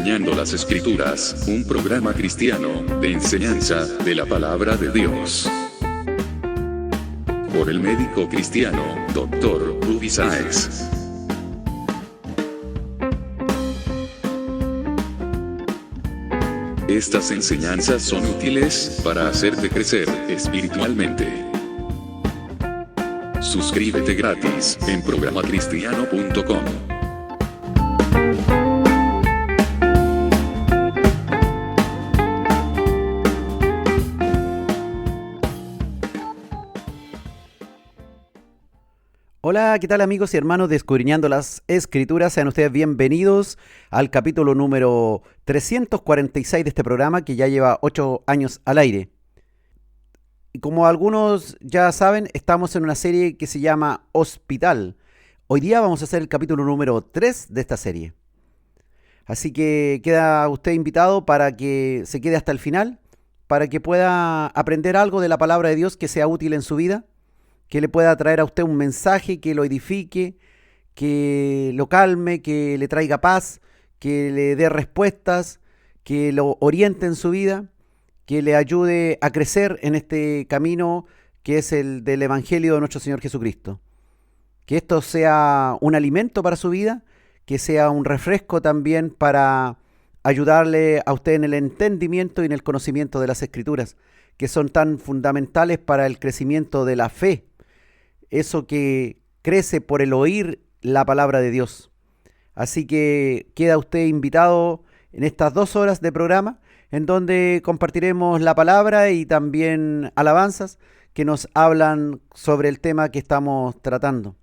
Escudriñando las Escrituras, un programa cristiano de enseñanza de la palabra de Dios. Por el médico cristiano, Dr. Ruby Sáez. Estas enseñanzas son útiles para hacerte crecer espiritualmente. Suscríbete gratis en programacristiano.com. Hola, ¿qué tal amigos y hermanos de Escudriñando las Escrituras? Sean ustedes bienvenidos al capítulo número 346 de este programa que ya lleva 8 años al aire. Y como algunos ya saben, estamos en una serie que se llama Hospital. Hoy día vamos a hacer el capítulo número 3 de esta serie. Así que queda usted invitado para que se quede hasta el final, para que pueda aprender algo de la palabra de Dios que sea útil en su vida, que le pueda traer a usted un mensaje que lo edifique, que lo calme, que le traiga paz, que le dé respuestas, que lo oriente en su vida, que le ayude a crecer en este camino que es el del Evangelio de nuestro Señor Jesucristo. Que esto sea un alimento para su vida, que sea un refresco también para ayudarle a usted en el entendimiento y en el conocimiento de las Escrituras, que son tan fundamentales para el crecimiento de la fe. Eso que crece por el oír la palabra de Dios. Así que queda usted invitado en estas 2 horas de programa, en donde compartiremos la palabra y también alabanzas que nos hablan sobre el tema que estamos tratando.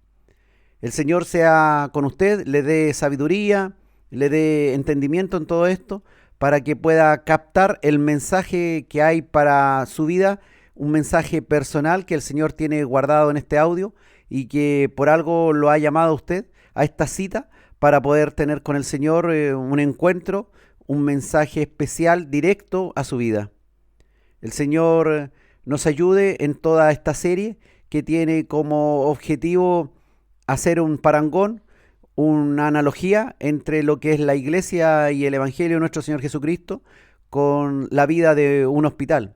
El Señor sea con usted, le dé sabiduría, le dé entendimiento en todo esto, para que pueda captar el mensaje que hay para su vida, un mensaje personal que el Señor tiene guardado en este audio y que por algo lo ha llamado a usted a esta cita para poder tener con el Señor un encuentro, un mensaje especial directo a su vida. El Señor nos ayude en toda esta serie que tiene como objetivo hacer un parangón, una analogía entre lo que es la iglesia y el Evangelio de nuestro Señor Jesucristo con la vida de un hospital.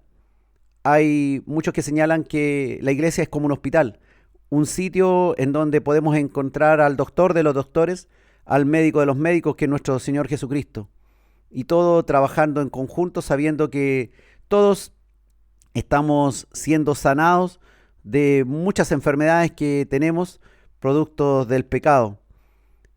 Hay muchos que señalan que la iglesia es como un hospital, un sitio en donde podemos encontrar al doctor de los doctores, al médico de los médicos, que es nuestro Señor Jesucristo. Y todo trabajando en conjunto, sabiendo que todos estamos siendo sanados de muchas enfermedades que tenemos, productos del pecado.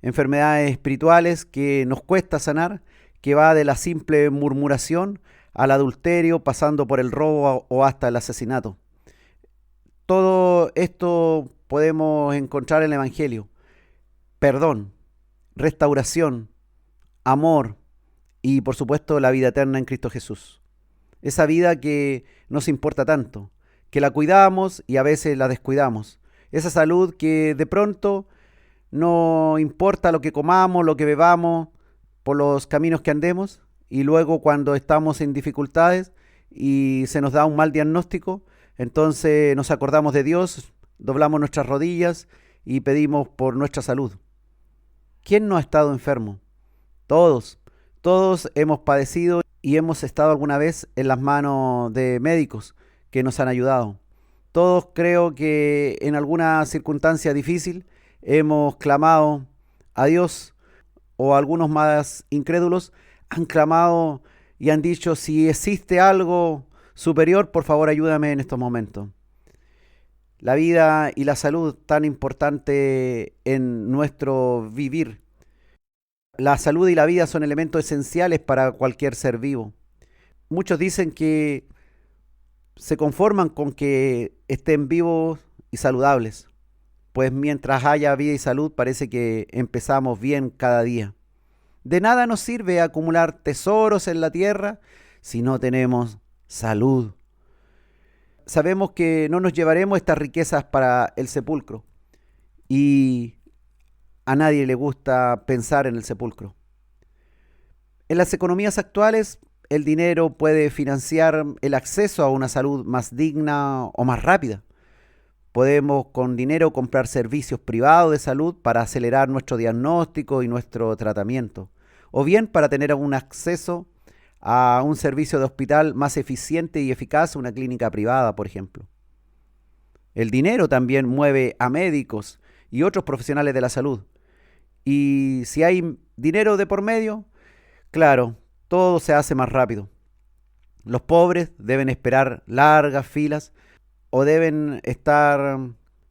Enfermedades espirituales que nos cuesta sanar, que va de la simple murmuración al adulterio, pasando por el robo o hasta el asesinato. Todo esto podemos encontrar en el Evangelio. Perdón, restauración, amor y por supuesto la vida eterna en Cristo Jesús. Esa vida que nos importa tanto, que la cuidamos y a veces la descuidamos. Esa salud que de pronto no importa lo que comamos, lo que bebamos, por los caminos que andemos, y luego cuando estamos en dificultades y se nos da un mal diagnóstico, entonces nos acordamos de Dios, doblamos nuestras rodillas y pedimos por nuestra salud. ¿Quién no ha estado enfermo? Todos hemos padecido y hemos estado alguna vez en las manos de médicos que nos han ayudado. Todos creo que en alguna circunstancia difícil hemos clamado a Dios, o algunos más incrédulos han clamado y han dicho: si existe algo superior, por favor ayúdame en estos momentos. La vida y la salud tan importante en nuestro vivir. La salud y la vida son elementos esenciales para cualquier ser vivo. Muchos dicen que se conforman con que estén vivos y saludables, pues mientras haya vida y salud parece que empezamos bien cada día. De nada nos sirve acumular tesoros en la tierra si no tenemos salud. Sabemos que no nos llevaremos estas riquezas para el sepulcro y a nadie le gusta pensar en el sepulcro. En las economías actuales, el dinero puede financiar el acceso a una salud más digna o más rápida. Podemos con dinero comprar servicios privados de salud para acelerar nuestro diagnóstico y nuestro tratamiento. o bien para tener un acceso a un servicio de hospital más eficiente y eficaz, una clínica privada, por ejemplo. El dinero también mueve a médicos y otros profesionales de la salud. Y si hay dinero de por medio, claro, todo se hace más rápido. Los pobres deben esperar largas filas o deben estar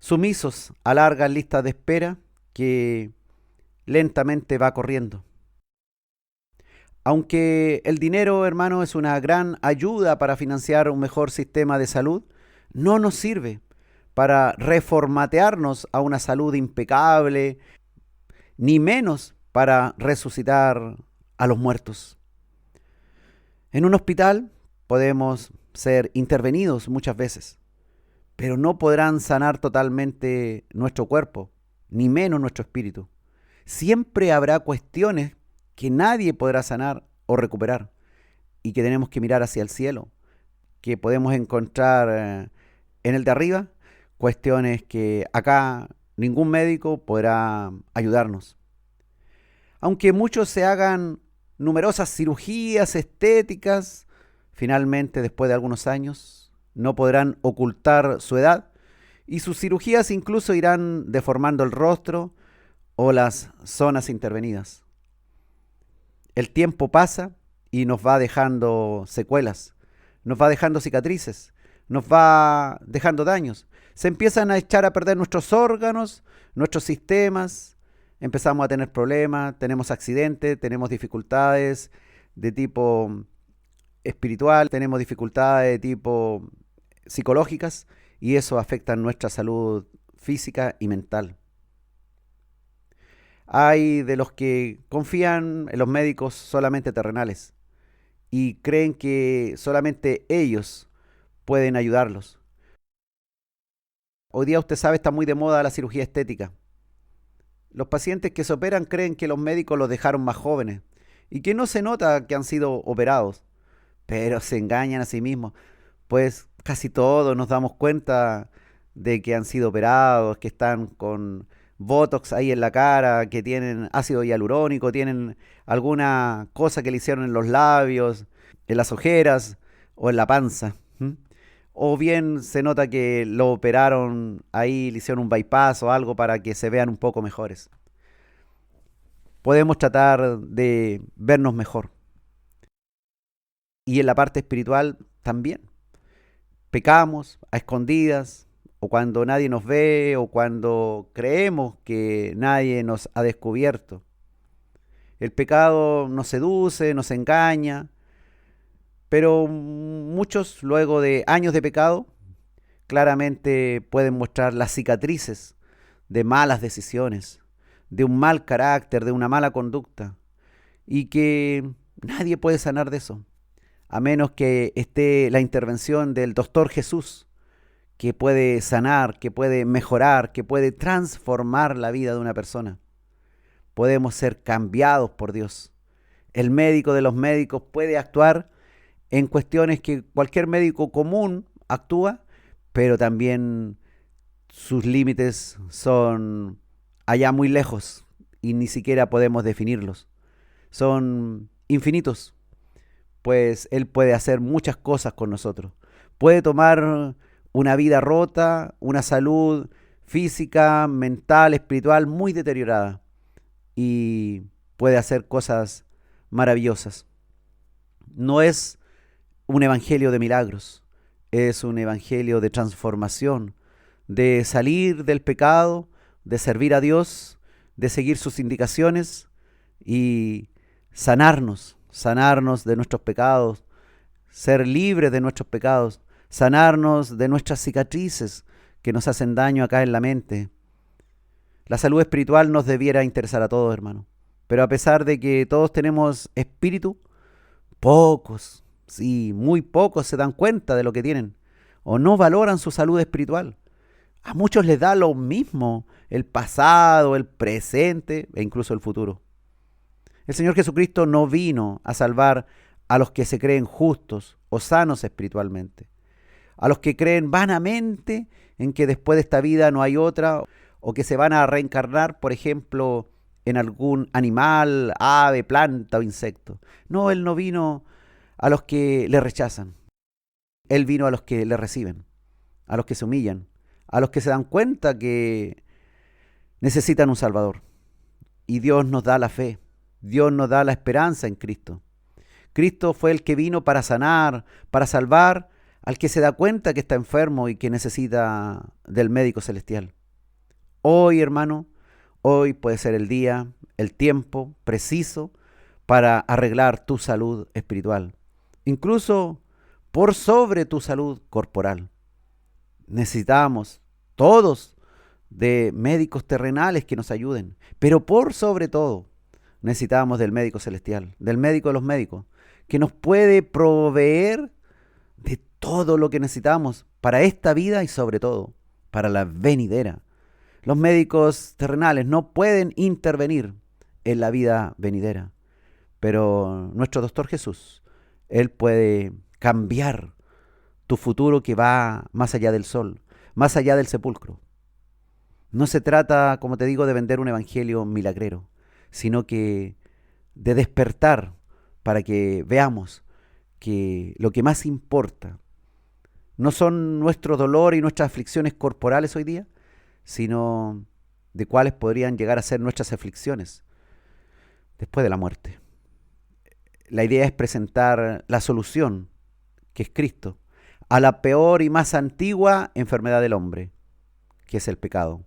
sumisos a largas listas de espera que lentamente va corriendo. Aunque el dinero, hermano, es una gran ayuda para financiar un mejor sistema de salud, no nos sirve para reformatearnos a una salud impecable, ni menos para resucitar a los muertos. En un hospital podemos ser intervenidos muchas veces, pero no podrán sanar totalmente nuestro cuerpo, ni menos nuestro espíritu. Siempre habrá cuestiones que nadie podrá sanar o recuperar y que tenemos que mirar hacia el cielo, que podemos encontrar en el de arriba, cuestiones que acá ningún médico podrá ayudarnos. Aunque muchos se hagan numerosas cirugías estéticas, finalmente después de algunos años no podrán ocultar su edad y sus cirugías incluso irán deformando el rostro o las zonas intervenidas. El tiempo pasa y nos va dejando secuelas, nos va dejando cicatrices, nos va dejando daños. Se empiezan a echar a perder nuestros órganos, nuestros sistemas, empezamos a tener problemas, tenemos accidentes, tenemos dificultades de tipo espiritual, tenemos dificultades de tipo psicológicas y eso afecta nuestra salud física y mental. Hay de los que confían en los médicos solamente terrenales y creen que solamente ellos pueden ayudarlos. Hoy día usted sabe, está muy de moda la cirugía estética. Los pacientes que se operan creen que los médicos los dejaron más jóvenes y que no se nota que han sido operados, pero se engañan a sí mismos, pues casi todos nos damos cuenta de que han sido operados, que están con Botox ahí en la cara, que tienen ácido hialurónico, tienen alguna cosa que le hicieron en los labios, en las ojeras o en la panza. O bien se nota que lo operaron ahí, le hicieron un bypass o algo para que se vean un poco mejores. Podemos tratar de vernos mejor. Y en la parte espiritual también. Pecamos a escondidas, o cuando nadie nos ve, o cuando creemos que nadie nos ha descubierto. El pecado nos seduce, nos engaña, pero muchos, luego de años de pecado, claramente pueden mostrar las cicatrices de malas decisiones, de un mal carácter, de una mala conducta, y que nadie puede sanar de eso, a menos que esté la intervención del doctor Jesús, que puede sanar, que puede mejorar, que puede transformar la vida de una persona. Podemos ser cambiados por Dios. El médico de los médicos puede actuar en cuestiones que cualquier médico común actúa, pero también sus límites son allá muy lejos y ni siquiera podemos definirlos. Son infinitos, pues Él puede hacer muchas cosas con nosotros. Puede tomar una vida rota, una salud física, mental, espiritual muy deteriorada y puede hacer cosas maravillosas. No es un evangelio de milagros, es un evangelio de transformación, de salir del pecado, de servir a Dios, de seguir sus indicaciones y sanarnos de nuestros pecados, ser libres de nuestros pecados, sanarnos de nuestras cicatrices que nos hacen daño acá en la mente. La salud espiritual nos debiera interesar a todos, hermano, pero a pesar de que todos tenemos espíritu, pocos, sí, muy pocos se dan cuenta de lo que tienen o no valoran su salud espiritual. A muchos les da lo mismo el pasado, el presente e incluso el futuro. El Señor Jesucristo no vino a salvar a los que se creen justos o sanos espiritualmente, a los que creen vanamente en que después de esta vida no hay otra o que se van a reencarnar, por ejemplo, en algún animal, ave, planta o insecto. No, Él no vino a los que le rechazan. Él vino a los que le reciben, a los que se humillan, a los que se dan cuenta que necesitan un Salvador. Y Dios nos da la fe, Dios nos da la esperanza en Cristo. Cristo fue el que vino para sanar, para salvar al que se da cuenta que está enfermo y que necesita del médico celestial. Hoy, hermano, hoy puede ser el día, el tiempo preciso para arreglar tu salud espiritual, incluso por sobre tu salud corporal. Necesitamos todos de médicos terrenales que nos ayuden, pero por sobre todo necesitamos del médico celestial, del médico de los médicos, que nos puede proveer de todo lo que necesitamos para esta vida y sobre todo para la venidera. Los médicos terrenales no pueden intervenir en la vida venidera, pero nuestro doctor Jesús, Él puede cambiar tu futuro que va más allá del sol, más allá del sepulcro. No se trata, como te digo, de vender un evangelio milagrero, sino que de despertar para que veamos que lo que más importa no son nuestro dolor y nuestras aflicciones corporales hoy día, sino de cuáles podrían llegar a ser nuestras aflicciones después de la muerte. La idea es presentar la solución, que es Cristo, a la peor y más antigua enfermedad del hombre, que es el pecado,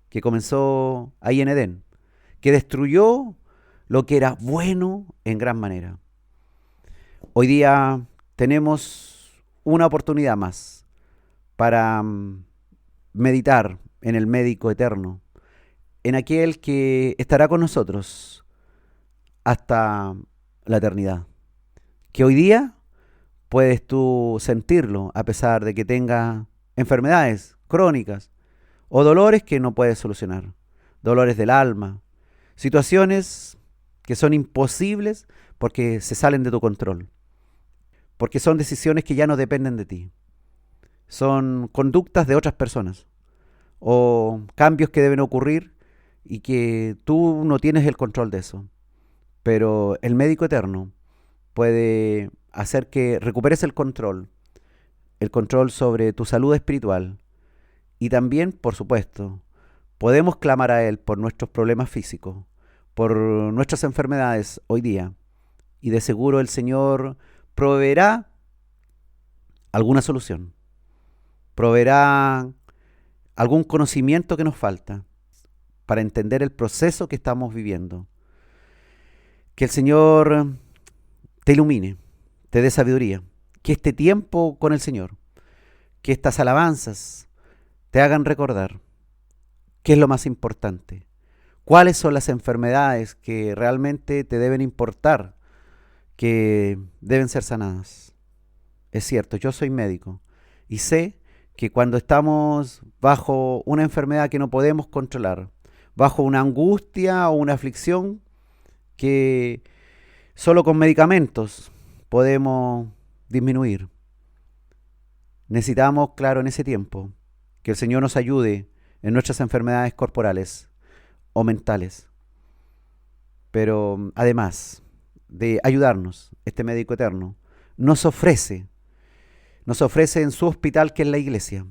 que comenzó ahí en Edén, que destruyó lo que era bueno en gran manera. Hoy día tenemos una oportunidad más para meditar en el médico eterno, en aquel que estará con nosotros hasta la eternidad. Que hoy día puedes tú sentirlo a pesar de que tenga enfermedades crónicas o dolores que no puedes solucionar, dolores del alma, situaciones que son imposibles porque se salen de tu control, porque son decisiones que ya no dependen de ti, son conductas de otras personas o cambios que deben ocurrir y que tú no tienes el control de eso. Pero el médico eterno puede hacer que recuperes el control sobre tu salud espiritual. Y también, por supuesto, podemos clamar a Él por nuestros problemas físicos, por nuestras enfermedades hoy día. Y de seguro el Señor proveerá alguna solución, proveerá algún conocimiento que nos falta para entender el proceso que estamos viviendo. Que el Señor te ilumine, te dé sabiduría, que este tiempo con el Señor, que estas alabanzas te hagan recordar qué es lo más importante, cuáles son las enfermedades que realmente te deben importar, que deben ser sanadas. Es cierto, yo soy médico y sé que cuando estamos bajo una enfermedad que no podemos controlar, bajo una angustia o una aflicción que solo con medicamentos podemos disminuir, necesitamos, claro, en ese tiempo, que el Señor nos ayude en nuestras enfermedades corporales o mentales. Pero además de ayudarnos, este médico eterno nos ofrece en su hospital, que es la iglesia,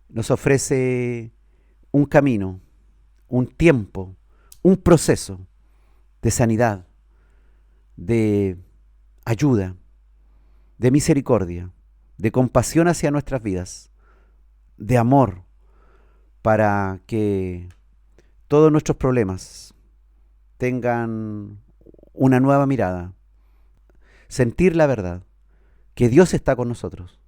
nos ofrece un camino, un tiempo, un proceso de sanidad, de ayuda, de misericordia, de compasión hacia nuestras vidas, de amor, para que todos nuestros problemas tengan una nueva mirada, sentir la verdad, que Dios está con nosotros,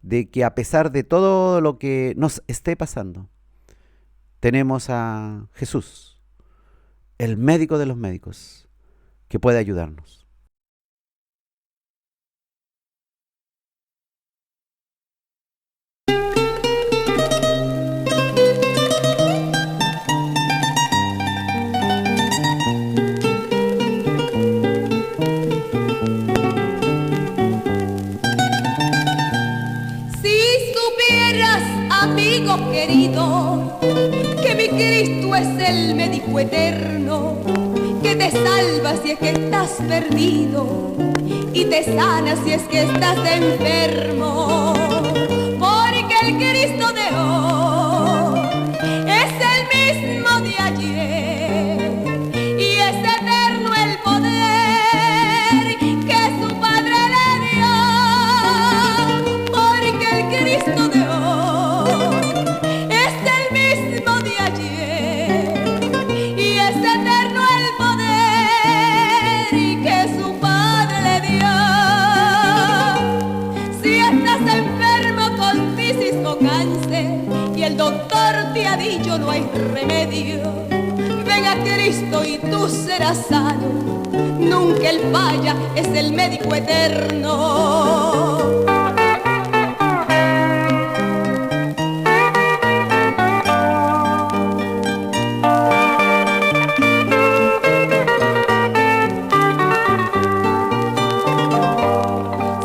de que a pesar de todo lo que nos esté pasando, tenemos a Jesús, el médico de los médicos, que puede ayudarnos. Si supieras, amigo querido, que mi Cristo es el médico eterno, que te salva si es que estás perdido y te sana si es que estás enfermo. Porque el Cristo de hoy es el mismo de ayer y es eterno el poder que su Padre le dio. Porque el Cristo de hoy es el mismo de ayer y es eterno el poder que su Padre le dio. Si estás enfermo con tisis o cáncer y el doctor te ha dicho no hay remedio, ven a Cristo y tú serás sano. Nunca Él falla, es el médico eterno.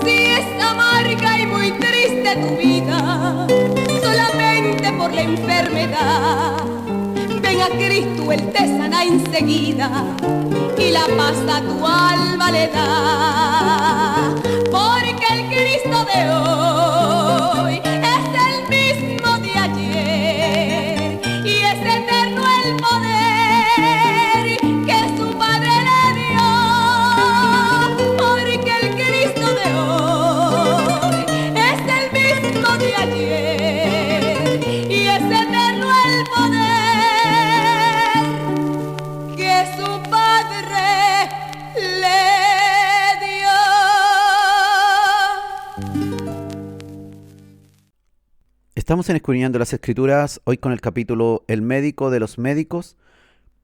Si es amarga y muy triste tu vida, solamente por la enfermedad, ven a Cristo, Él te sana enseguida y la paz a tu alma le da. Porque el Cristo de hoy es el mismo de ayer y es eterno el poder que su Padre le dio. Porque el Cristo de hoy es el mismo de ayer y es eterno el poder que su Padre le dio. Estamos en Escudriñando las Escrituras, hoy con el capítulo El médico de los médicos,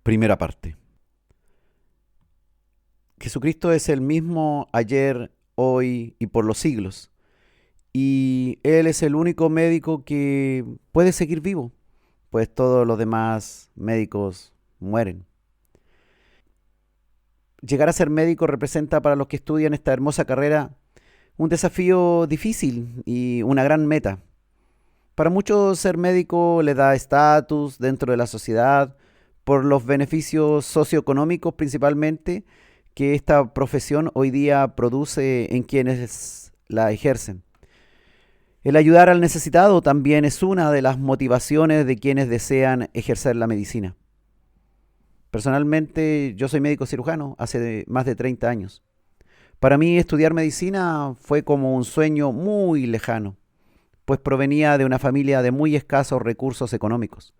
primera parte. Jesucristo es el mismo ayer, hoy y por los siglos. Y Él es el único médico que puede seguir vivo, pues todos los demás médicos mueren. Llegar a ser médico representa para los que estudian esta hermosa carrera un desafío difícil y una gran meta. Para muchos ser médico le da estatus dentro de la sociedad por los beneficios socioeconómicos principalmente que esta profesión hoy día produce en quienes la ejercen. El ayudar al necesitado también es una de las motivaciones de quienes desean ejercer la medicina. Personalmente, yo soy médico cirujano hace más de 30 años. Para mí, estudiar medicina fue como un sueño muy lejano, pues provenía de una familia de muy escasos recursos económicos,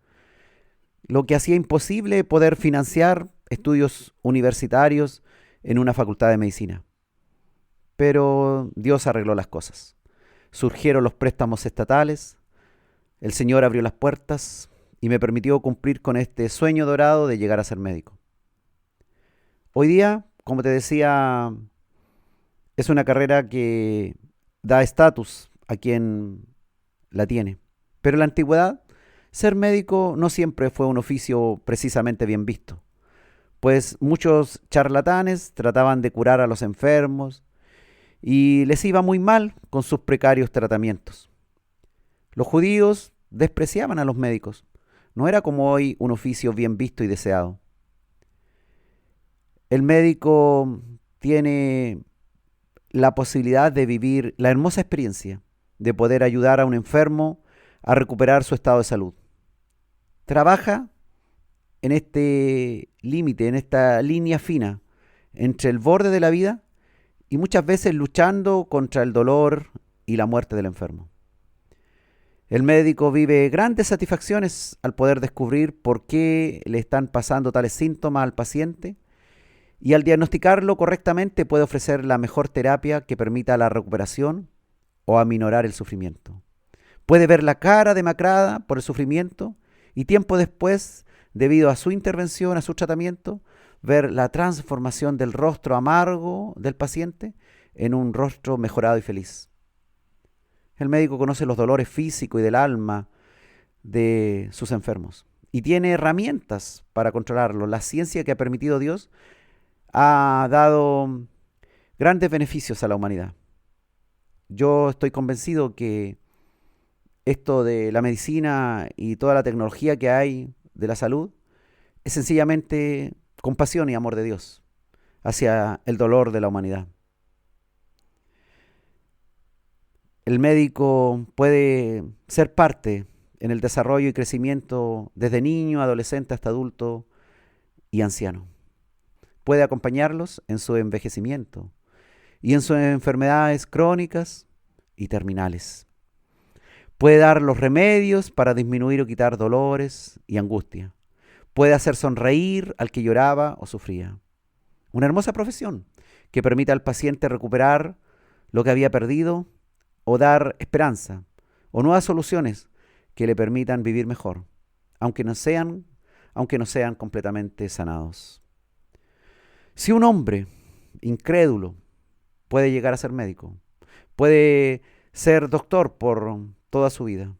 lo que hacía imposible poder financiar estudios universitarios en una facultad de medicina. Pero Dios arregló las cosas. Surgieron los préstamos estatales, el Señor abrió las puertas y me permitió cumplir con este sueño dorado de llegar a ser médico. Hoy día, como te decía, es una carrera que da estatus a quien la tiene. Pero en la antigüedad, ser médico no siempre fue un oficio precisamente bien visto, pues muchos charlatanes trataban de curar a los enfermos y les iba muy mal con sus precarios tratamientos. Los judíos despreciaban a los médicos. No era como hoy un oficio bien visto y deseado. El médico tiene la posibilidad de vivir la hermosa experiencia de poder ayudar a un enfermo a recuperar su estado de salud. Trabaja en este límite, en esta línea fina entre el borde de la vida y muchas veces luchando contra el dolor y la muerte del enfermo. El médico vive grandes satisfacciones al poder descubrir por qué le están pasando tales síntomas al paciente y al diagnosticarlo correctamente puede ofrecer la mejor terapia que permita la recuperación o aminorar el sufrimiento. Puede ver la cara demacrada por el sufrimiento y tiempo después, debido a su intervención, a su tratamiento, ver la transformación del rostro amargo del paciente en un rostro mejorado y feliz. El médico conoce los dolores físicos y del alma de sus enfermos y tiene herramientas para controlarlos. La ciencia que ha permitido Dios ha dado grandes beneficios a la humanidad. Yo estoy convencido que esto de la medicina y toda la tecnología que hay de la salud es sencillamente compasión y amor de Dios hacia el dolor de la humanidad. El médico puede ser parte en el desarrollo y crecimiento desde niño, adolescente hasta adulto y anciano. Puede acompañarlos en su envejecimiento y en sus enfermedades crónicas y terminales. Puede dar los remedios para disminuir o quitar dolores y angustia. Puede hacer sonreír al que lloraba o sufría. Una hermosa profesión que permite al paciente recuperar lo que había perdido o dar esperanza o nuevas soluciones que le permitan vivir mejor, aunque no sean completamente sanados. Si un hombre incrédulo puede llegar a ser médico, puede ser doctor por toda su vida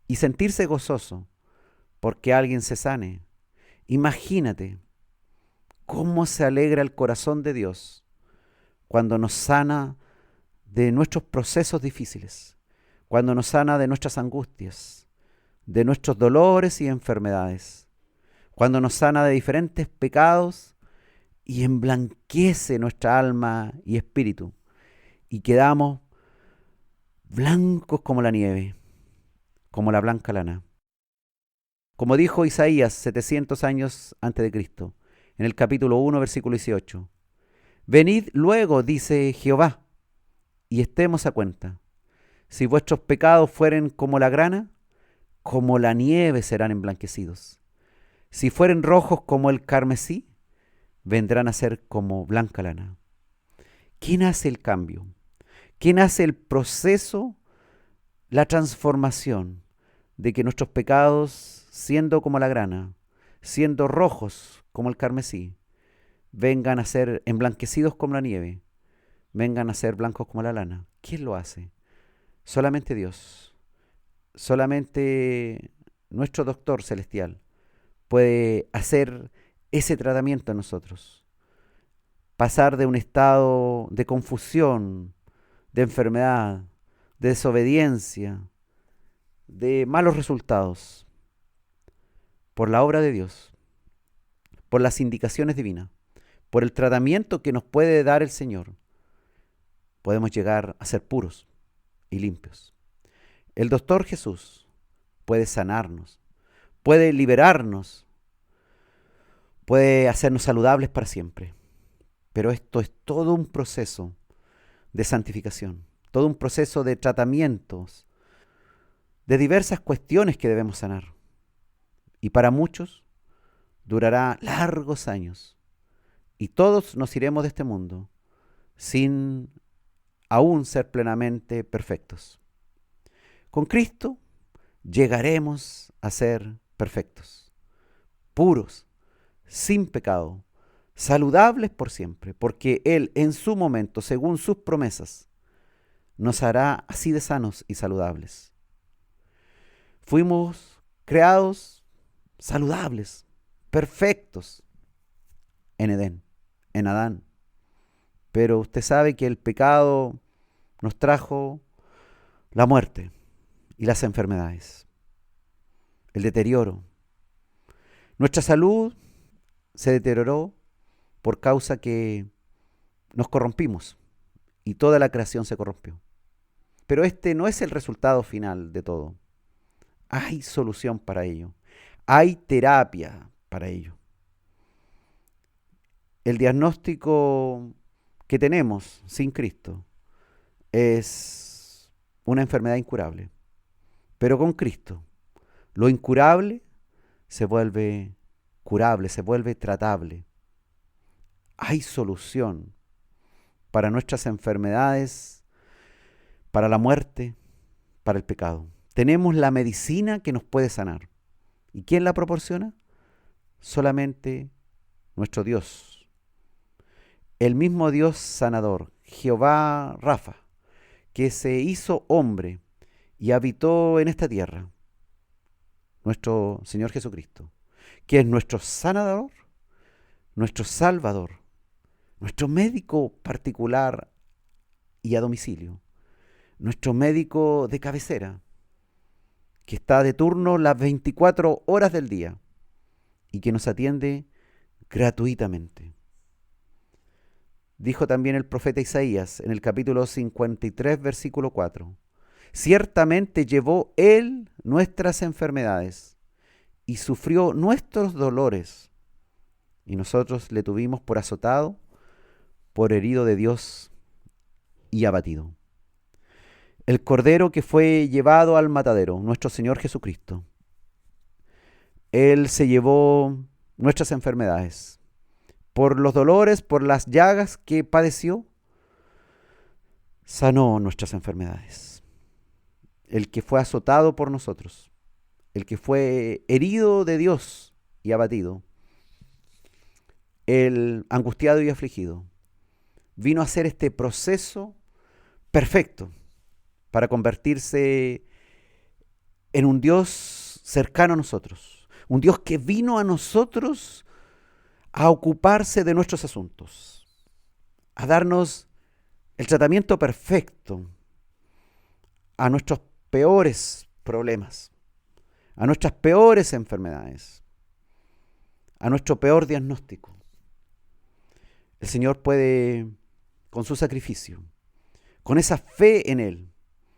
y sentirse gozoso porque alguien se sane, imagínate cómo se alegra el corazón de Dios cuando nos sana de nuestros procesos difíciles, cuando nos sana de nuestras angustias, de nuestros dolores y enfermedades, cuando nos sana de diferentes pecados y emblanquece nuestra alma y espíritu y quedamos blancos como la nieve, como la blanca lana. Como dijo Isaías 700 años antes de Cristo, en el capítulo 1, versículo 18, venid luego, dice Jehová, y estemos a cuenta. Si vuestros pecados fueren como la grana, como la nieve serán emblanquecidos. Si fueren rojos como el carmesí, vendrán a ser como blanca lana. ¿Quién hace el cambio? ¿Quién hace el proceso, la transformación de que nuestros pecados, siendo como la grana, siendo rojos como el carmesí, vengan a ser emblanquecidos como la nieve, vengan a ser blancos como la lana? ¿Quién lo hace? Solamente Dios. Solamente nuestro doctor celestial puede hacer ese tratamiento en nosotros. Pasar de un estado de confusión, de enfermedad, de desobediencia, de malos resultados, por la obra de Dios, por las indicaciones divinas, por el tratamiento que nos puede dar el Señor, podemos llegar a ser puros y limpios. El doctor Jesús puede sanarnos, puede liberarnos, puede hacernos saludables para siempre. Pero esto es todo un proceso de santificación, todo un proceso de tratamientos, de diversas cuestiones que debemos sanar. Y para muchos durará largos años. Y todos nos iremos de este mundo sin aún ser plenamente perfectos. Con Cristo llegaremos a ser perfectos, puros, sin pecado, saludables por siempre, porque Él en su momento, según sus promesas, nos hará así de sanos y saludables. Fuimos creados saludables, perfectos en Edén, en Adán. Pero usted sabe que el pecado nos trajo la muerte y las enfermedades, el deterioro. Nuestra salud se deterioró por causa que nos corrompimos y toda la creación se corrompió. Pero este no es el resultado final de todo. Hay solución para ello. Hay terapia para ello. El diagnóstico que tenemos sin Cristo es una enfermedad incurable. Pero con Cristo, lo incurable se vuelve curable, se vuelve tratable. Hay solución para nuestras enfermedades, para la muerte, para el pecado. Tenemos la medicina que nos puede sanar. ¿Y quién la proporciona? Solamente nuestro Dios. El mismo Dios sanador, Jehová Rafa, que se hizo hombre y habitó en esta tierra, nuestro Señor Jesucristo, que es nuestro sanador, nuestro salvador, nuestro médico particular y a domicilio, nuestro médico de cabecera, que está de turno las 24 horas del día, y que nos atiende gratuitamente. Dijo también el profeta Isaías en el capítulo 53, versículo 4. Ciertamente llevó Él nuestras enfermedades y sufrió nuestros dolores, y nosotros le tuvimos por azotado, por herido de Dios y abatido. El Cordero que fue llevado al matadero, nuestro Señor Jesucristo. Él se llevó nuestras enfermedades. Por los dolores, por las llagas que padeció, sanó nuestras enfermedades. El que fue azotado por nosotros, el que fue herido de Dios y abatido, el angustiado y afligido, vino a hacer este proceso perfecto para convertirse en un Dios cercano a nosotros, un Dios que vino a nosotros a ocuparse de nuestros asuntos, a darnos el tratamiento perfecto a nuestros peores problemas, a nuestras peores enfermedades, a nuestro peor diagnóstico. El Señor puede, con su sacrificio, con esa fe en Él,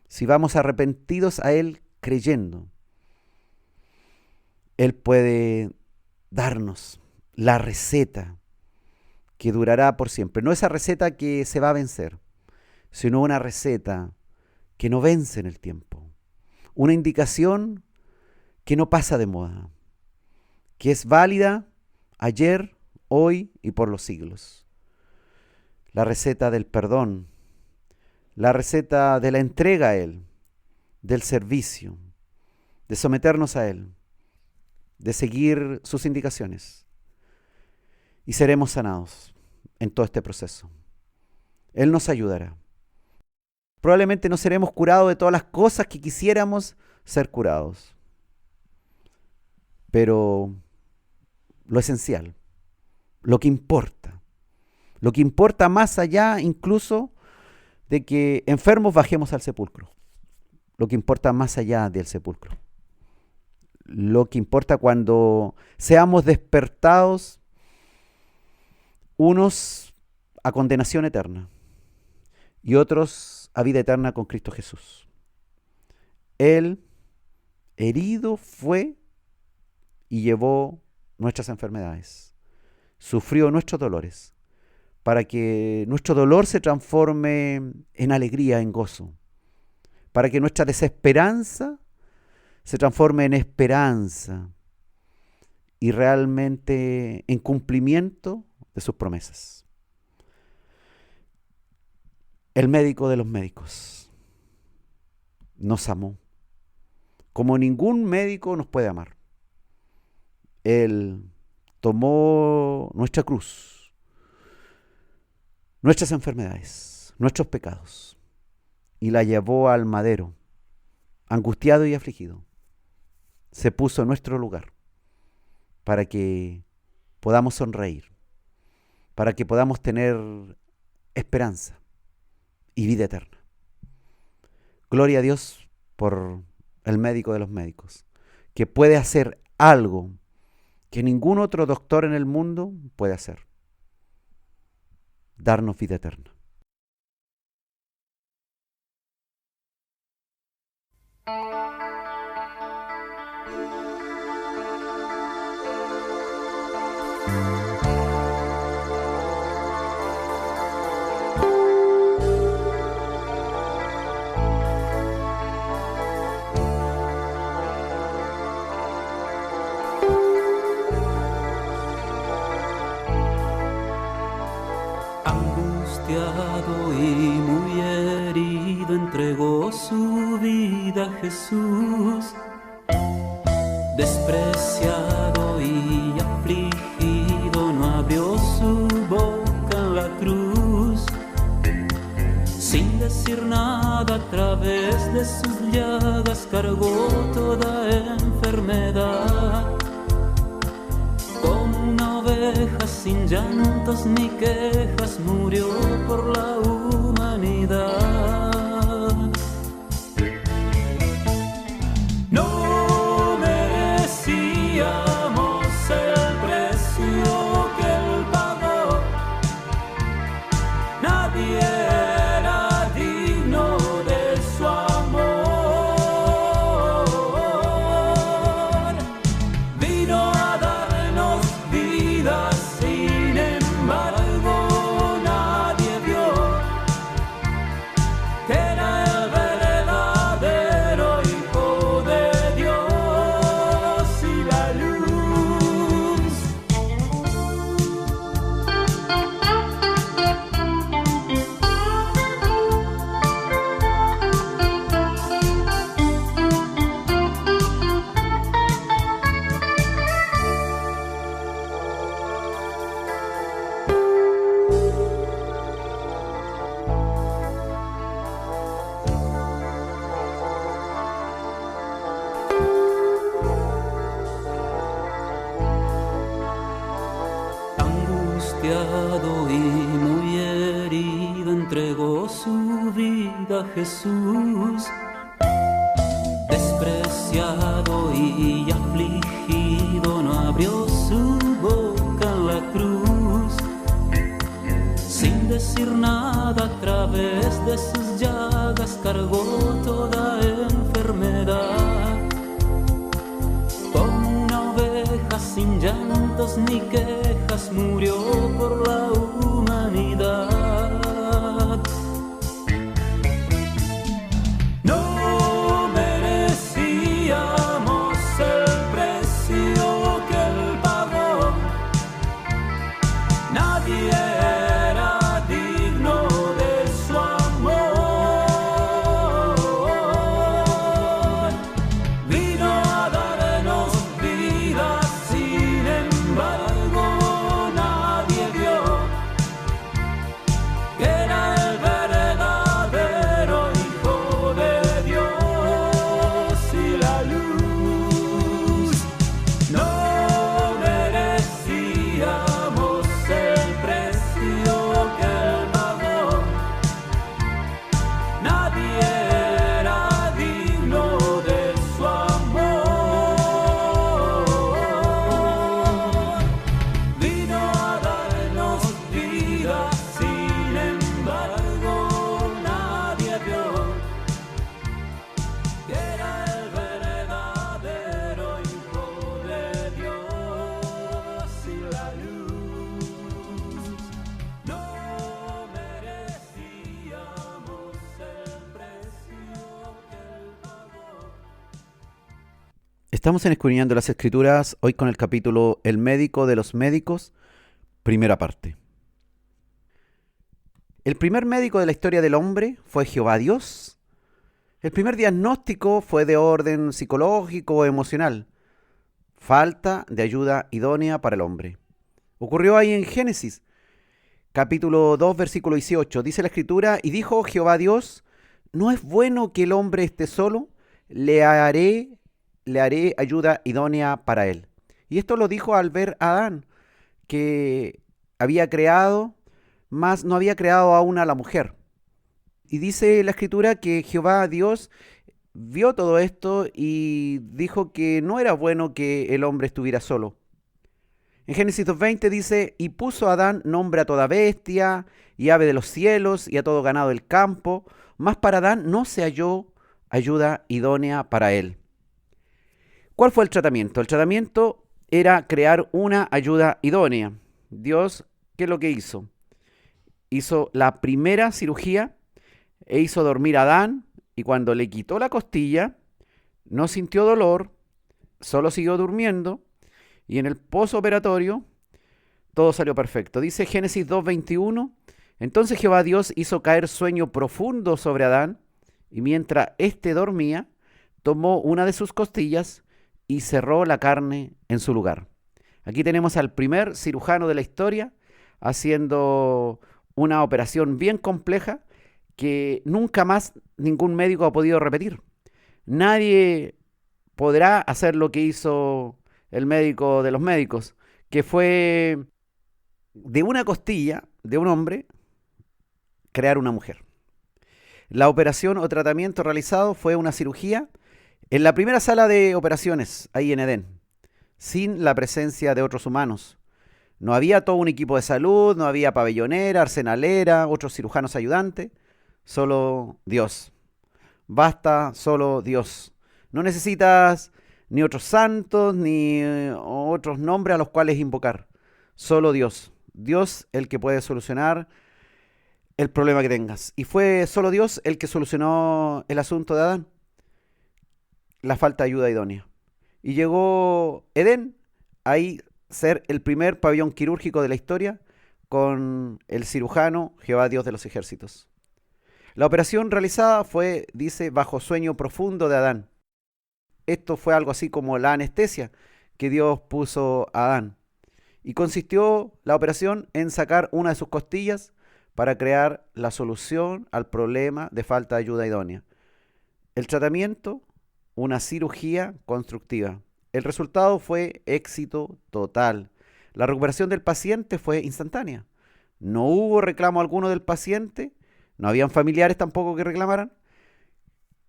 si vamos arrepentidos a Él creyendo, Él puede darnos la receta que durará por siempre. No esa receta que se va a vencer, sino una receta que no vence en el tiempo. Una indicación que no pasa de moda, que es válida ayer, hoy y por los siglos. La receta del perdón, la receta de la entrega a Él, del servicio, de someternos a Él, de seguir sus indicaciones. Y seremos sanados en todo este proceso. Él nos ayudará. Probablemente no seremos curados de todas las cosas que quisiéramos ser curados. Pero lo esencial, lo que importa más allá incluso de que enfermos bajemos al sepulcro, lo que importa más allá del sepulcro, lo que importa cuando seamos despertados, unos a condenación eterna y otros a vida eterna con Cristo Jesús. Él herido fue y llevó nuestras enfermedades, sufrió nuestros dolores, para que nuestro dolor se transforme en alegría, en gozo, para que nuestra desesperanza se transforme en esperanza y realmente en cumplimiento de sus promesas. El médico de los médicos nos amó como ningún médico nos puede amar. Él tomó nuestra cruz, nuestras enfermedades, nuestros pecados, y la llevó al madero, angustiado y afligido. Se puso en nuestro lugar para que podamos sonreír, para que podamos tener esperanza y vida eterna. Gloria a Dios por el médico de los médicos, que puede hacer algo que ningún otro doctor en el mundo puede hacer: darnos vida eterna. Angustiado y muy herido, entregó su vida a Jesús. Despreciado y afligido, no abrió su boca en la cruz. Sin decir nada, a través de sus llagas cargó toda enfermedad. Como una oveja sin llantos ni quejas, murió por la humanidad. No merecíamos el despreciado y muy herido, entregó su vida a Jesús. Despreciado y afligido, no abrió su boca en la cruz. Sin decir nada, a través de sus llagas cargó toda enfermedad. Como una oveja sin llantos ni quejas, murió por la humanidad. No merecíamos el precio que él pagó. Nadie era digno de su amor. Vino a darnos vida, sin embargo nadie vio que era el verdadero Hijo de Dios y la luz. No merecíamos el precio que él pagó. Nadie era digno de su amor. Vino a darnos vida, sin embargo nadie vio que era el verdadero Hijo de Dios y la luz. No merecíamos el precio que él pagó. Estamos en Escudriñando las Escrituras, hoy con el capítulo El médico de los médicos, primera parte. El primer médico de la historia del hombre fue Jehová Dios. El primer diagnóstico fue de orden psicológico o emocional. Falta de ayuda idónea para el hombre. Ocurrió ahí en Génesis, capítulo 2, versículo 18. Dice la Escritura, y dijo Jehová Dios, no es bueno que el hombre esté solo, le haré ayuda idónea para él. Y esto lo dijo al ver a Adán, que había creado, mas no había creado aún a la mujer. Y dice la Escritura que Jehová Dios vio todo esto y dijo que no era bueno que el hombre estuviera solo. En Génesis 2:20 dice, y puso Adán nombre a toda bestia y ave de los cielos y a todo ganado del campo, mas para Adán no se halló ayuda idónea para él. ¿Cuál fue el tratamiento? El tratamiento era crear una ayuda idónea. Dios, ¿qué es lo que hizo? Hizo la primera cirugía e hizo dormir a Adán, y cuando le quitó la costilla, no sintió dolor, solo siguió durmiendo, y en el posoperatorio todo salió perfecto. Dice Génesis 2:21, entonces Jehová Dios hizo caer sueño profundo sobre Adán, y mientras éste dormía, tomó una de sus costillas y cerró la carne en su lugar. Aquí tenemos al primer cirujano de la historia haciendo una operación bien compleja que nunca más ningún médico ha podido repetir. Nadie podrá hacer lo que hizo el médico de los médicos, que fue de una costilla de un hombre crear una mujer. La operación o tratamiento realizado fue una cirugía en la primera sala de operaciones, ahí en Edén, sin la presencia de otros humanos. No había todo un equipo de salud, no había pabellonera, arsenalera, otros cirujanos ayudantes, solo Dios. Basta solo Dios. No necesitas ni otros santos, ni otros nombres a los cuales invocar. Solo Dios. Dios el que puede solucionar el problema que tengas. Y fue solo Dios el que solucionó el asunto de Adán, la falta de ayuda idónea. Y llegó Edén, ahí ser el primer pabellón quirúrgico de la historia, con el cirujano Jehová Dios de los ejércitos. La operación realizada fue, dice, bajo sueño profundo de Adán. Esto fue algo así como la anestesia que Dios puso a Adán. Y consistió la operación en sacar una de sus costillas para crear la solución al problema de falta de ayuda idónea. El tratamiento, una cirugía constructiva. El resultado fue éxito total. La recuperación del paciente fue instantánea. No hubo reclamo alguno del paciente, no habían familiares tampoco que reclamaran,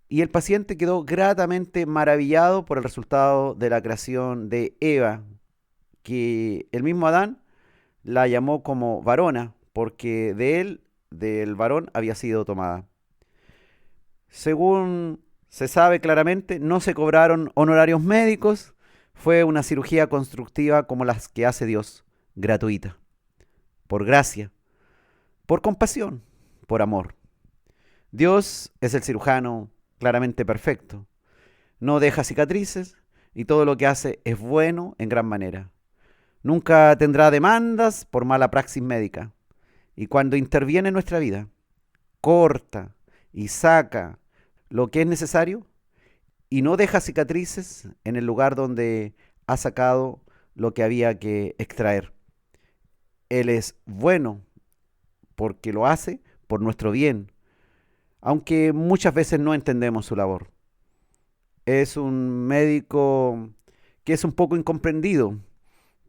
y el paciente quedó gratamente maravillado por el resultado de la creación de Eva, que el mismo Adán la llamó como varona, porque de él, del varón, había sido tomada. Según se sabe claramente, no se cobraron honorarios médicos, fue una cirugía constructiva como las que hace Dios, gratuita, por gracia, por compasión, por amor. Dios es el cirujano claramente perfecto, no deja cicatrices y todo lo que hace es bueno en gran manera. Nunca tendrá demandas por mala praxis médica. Y cuando interviene en nuestra vida, corta y saca lo que es necesario y no deja cicatrices en el lugar donde ha sacado lo que había que extraer. Él es bueno porque lo hace por nuestro bien, aunque muchas veces no entendemos su labor. Es un médico que es un poco incomprendido,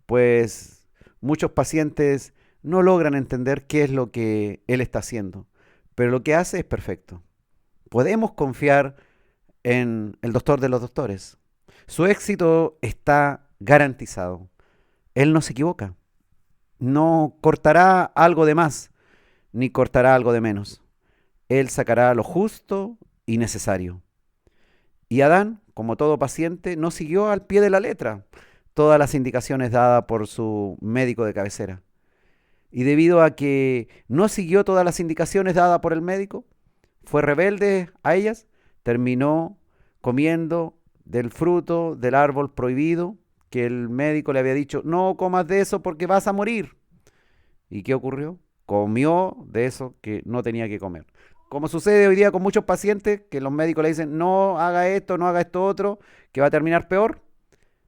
pues muchos pacientes no logran entender qué es lo que él está haciendo, pero lo que hace es perfecto. Podemos confiar en el doctor de los doctores. Su éxito está garantizado. Él no se equivoca. No cortará algo de más, ni cortará algo de menos. Él sacará lo justo y necesario. Y Adán, como todo paciente, no siguió al pie de la letra todas las indicaciones dadas por su médico de cabecera. Y debido a que no siguió todas las indicaciones dadas por el médico, fue rebelde a ellas, terminó comiendo del fruto del árbol prohibido que el médico le había dicho, no comas de eso porque vas a morir. ¿Y qué ocurrió? Comió de eso que no tenía que comer. Como sucede hoy día con muchos pacientes, que los médicos le dicen, no haga esto, no haga esto otro, que va a terminar peor.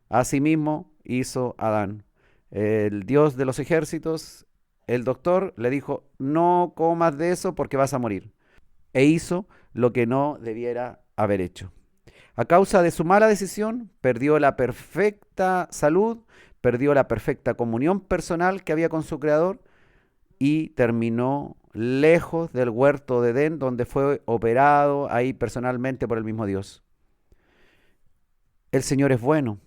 Asimismo hizo Adán. El Dios de los ejércitos, el doctor, le dijo, no comas de eso porque vas a morir. E hizo lo que no debiera haber hecho. A causa de su mala decisión, perdió la perfecta salud, perdió la perfecta comunión personal que había con su Creador y terminó lejos del huerto de Edén, donde fue operado ahí personalmente por el mismo Dios. El Señor es bueno.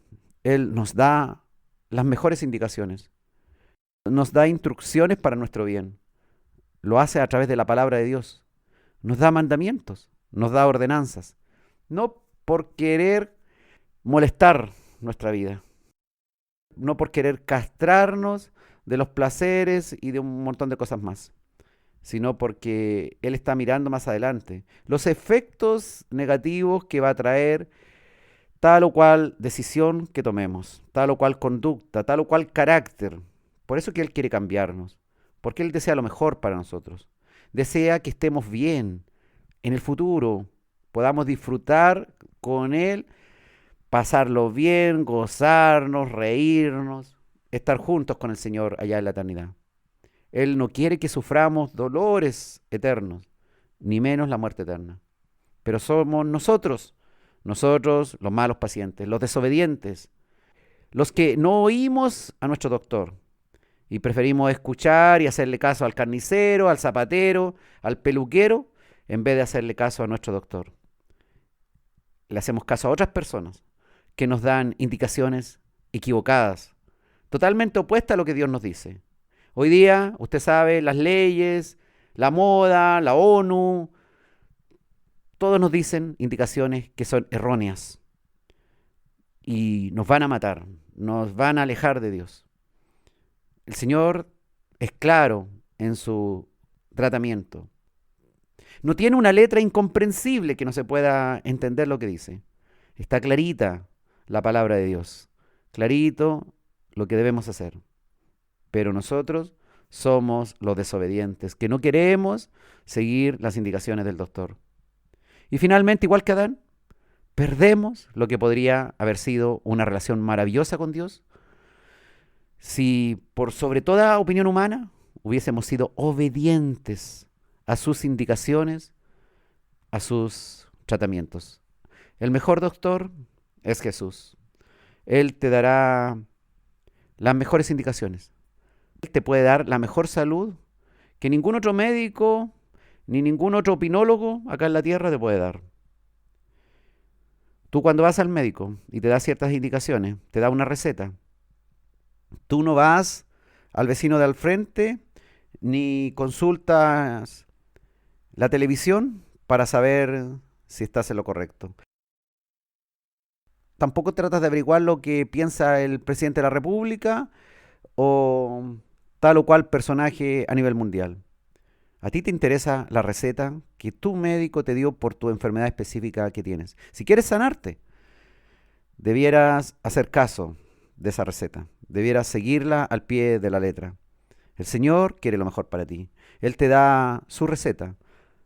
Él nos da las mejores indicaciones. Nos da instrucciones para nuestro bien. Lo hace a través de la palabra de Dios. Nos da mandamientos, nos da ordenanzas. No por querer molestar nuestra vida. No por querer castrarnos de los placeres y de un montón de cosas más, sino porque Él está mirando más adelante los efectos negativos que va a traer tal o cual decisión que tomemos, tal o cual conducta, tal o cual carácter. Por eso que Él quiere cambiarnos, porque Él desea lo mejor para nosotros. Desea que estemos bien en el futuro, podamos disfrutar con Él, pasarlo bien, gozarnos, reírnos, estar juntos con el Señor allá en la eternidad. Él no quiere que suframos dolores eternos, ni menos la muerte eterna. Pero somos nosotros los malos pacientes, los desobedientes, los que no oímos a nuestro doctor y preferimos escuchar y hacerle caso al carnicero, al zapatero, al peluquero, en vez de hacerle caso a nuestro doctor. Le hacemos caso a otras personas que nos dan indicaciones equivocadas, totalmente opuestas a lo que Dios nos dice. Hoy día, usted sabe, las leyes, la moda, la ONU, todos nos dicen indicaciones que son erróneas y nos van a matar, nos van a alejar de Dios. El Señor es claro en su tratamiento. No tiene una letra incomprensible que no se pueda entender lo que dice. Está clarita la palabra de Dios, clarito lo que debemos hacer. Pero nosotros somos los desobedientes, que no queremos seguir las indicaciones del doctor. Y finalmente, igual que Adán, perdemos lo que podría haber sido una relación maravillosa con Dios si por sobre toda opinión humana hubiésemos sido obedientes a sus indicaciones, a sus tratamientos. El mejor doctor es Jesús. Él te dará las mejores indicaciones. Él te puede dar la mejor salud que ningún otro médico ni ningún otro opinólogo acá en la tierra te puede dar. Tú cuando vas al médico y te da ciertas indicaciones, te da una receta, tú no vas al vecino de al frente ni consultas la televisión para saber si estás en lo correcto. Tampoco tratas de averiguar lo que piensa el presidente de la República o tal o cual personaje a nivel mundial. A ti te interesa la receta que tu médico te dio por tu enfermedad específica que tienes. Si quieres sanarte, debieras hacer caso de esa receta. Debieras seguirla al pie de la letra. El Señor quiere lo mejor para ti. Él te da su receta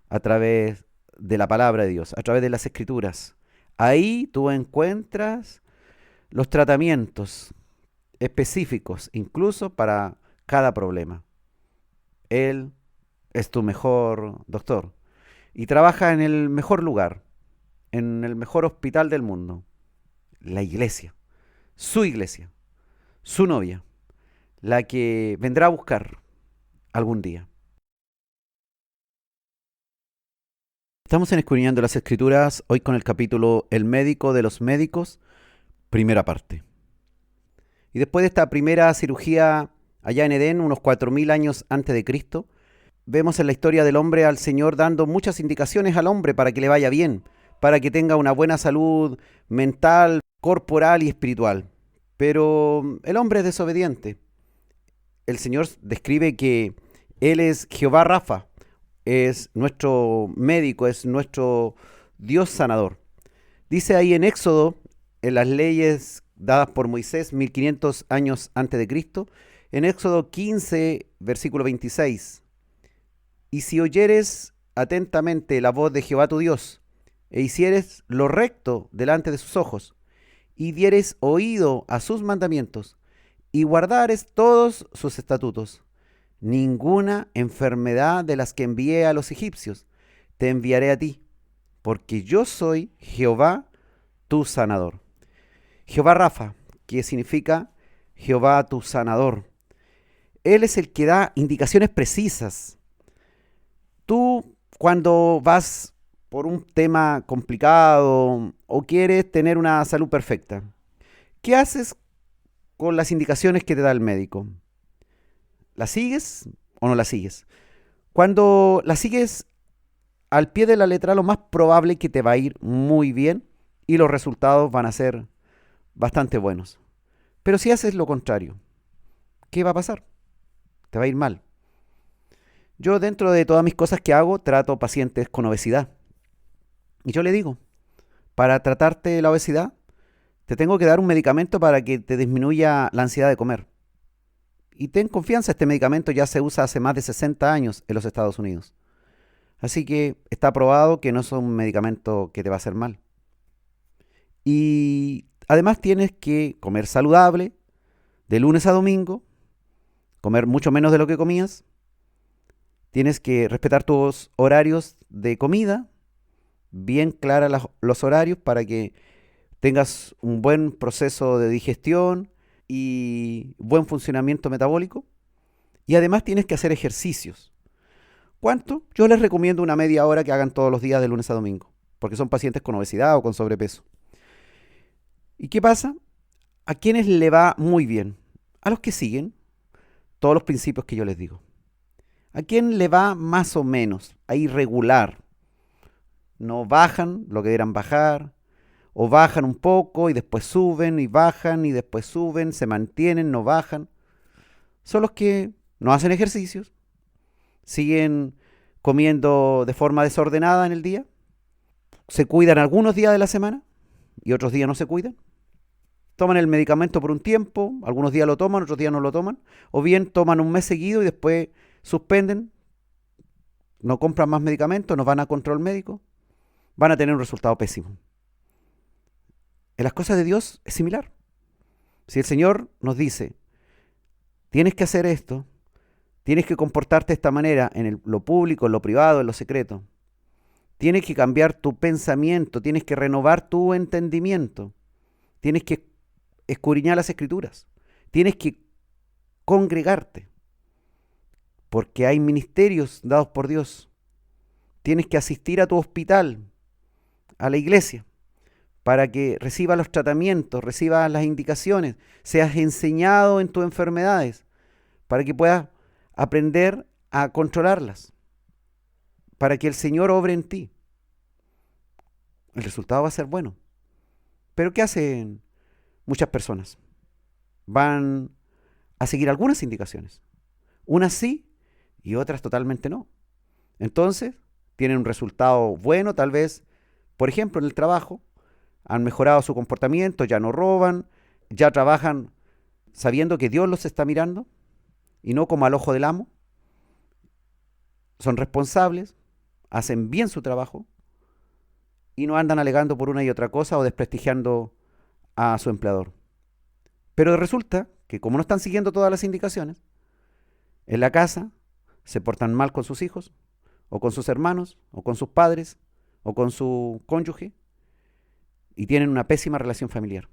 a través de la palabra de Dios, a través de las Escrituras. Ahí tú encuentras los tratamientos específicos, incluso para cada problema. Él es tu mejor doctor y trabaja en el mejor lugar, en el mejor hospital del mundo, la iglesia, su novia, la que vendrá a buscar algún día. Estamos en Escudriñando las Escrituras, hoy con el capítulo El médico de los médicos, primera parte. Y después de esta primera cirugía allá en Edén, unos 4000 años antes de Cristo, vemos en la historia del hombre al Señor dando muchas indicaciones al hombre para que le vaya bien, para que tenga una buena salud mental, corporal y espiritual. Pero el hombre es desobediente. El Señor describe que Él es Jehová Rafa, es nuestro médico, es nuestro Dios sanador. Dice ahí en Éxodo, en las leyes dadas por Moisés 1500 años antes de Cristo, en Éxodo 15, versículo 26, y si oyeres atentamente la voz de Jehová tu Dios, e hicieres lo recto delante de sus ojos, y dieres oído a sus mandamientos, y guardares todos sus estatutos, ninguna enfermedad de las que envié a los egipcios te enviaré a ti, porque yo soy Jehová tu sanador. Jehová Rafa, que significa Jehová tu sanador. Él es el que da indicaciones precisas. Tú, cuando vas por un tema complicado o quieres tener una salud perfecta, ¿qué haces con las indicaciones que te da el médico? ¿La sigues o no la sigues? Cuando la sigues al pie de la letra, lo más probable es que te va a ir muy bien y los resultados van a ser bastante buenos. Pero si haces lo contrario, ¿qué va a pasar? Te va a ir mal. Yo, dentro de todas mis cosas que hago, trato pacientes con obesidad. Y yo le digo, para tratarte la obesidad, te tengo que dar un medicamento para que te disminuya la ansiedad de comer. Y ten confianza, este medicamento ya se usa hace más de 60 años en los Estados Unidos. Así que está probado que no es un medicamento que te va a hacer mal. Y además tienes que comer saludable, de lunes a domingo, comer mucho menos de lo que comías. Tienes que respetar tus horarios de comida, bien claros los horarios para que tengas un buen proceso de digestión y buen funcionamiento metabólico. Y además tienes que hacer ejercicios. ¿Cuánto? Yo les recomiendo una media hora que hagan todos los días de lunes a domingo, porque son pacientes con obesidad o con sobrepeso. ¿Y qué pasa? ¿A quienes le va muy bien? A los que siguen todos los principios que yo les digo. ¿A quién le va más o menos? A irregular. No bajan lo que debieran bajar, o bajan un poco y después suben y bajan y después suben, se mantienen, no bajan. Son los que no hacen ejercicios, siguen comiendo de forma desordenada en el día, se cuidan algunos días de la semana y otros días no se cuidan. Toman el medicamento por un tiempo, algunos días lo toman, otros días no lo toman, o bien toman un mes seguido y después suspenden, no compran más medicamentos, no van a control médico, van a tener un resultado pésimo. En las cosas de Dios es similar. Si el Señor nos dice, tienes que hacer esto, tienes que comportarte de esta manera en lo público, en lo privado, en lo secreto, tienes que cambiar tu pensamiento, tienes que renovar tu entendimiento, tienes que escudriñar las Escrituras, tienes que congregarte, porque hay ministerios dados por Dios. Tienes que asistir a tu hospital, a la iglesia, para que recibas los tratamientos, recibas las indicaciones, seas enseñado en tus enfermedades, para que puedas aprender a controlarlas, para que el Señor obre en ti. El resultado va a ser bueno. Pero ¿qué hacen muchas personas? Van a seguir algunas indicaciones. Unas sí y otras totalmente no. Entonces, tienen un resultado bueno, tal vez, por ejemplo, en el trabajo, han mejorado su comportamiento, ya no roban, ya trabajan sabiendo que Dios los está mirando y no como al ojo del amo. Son responsables, hacen bien su trabajo y no andan alegando por una y otra cosa o desprestigiando a su empleador. Pero resulta que como no están siguiendo todas las indicaciones, en la casa se portan mal con sus hijos, o con sus hermanos, o con sus padres, o con su cónyuge, y tienen una pésima relación familiar.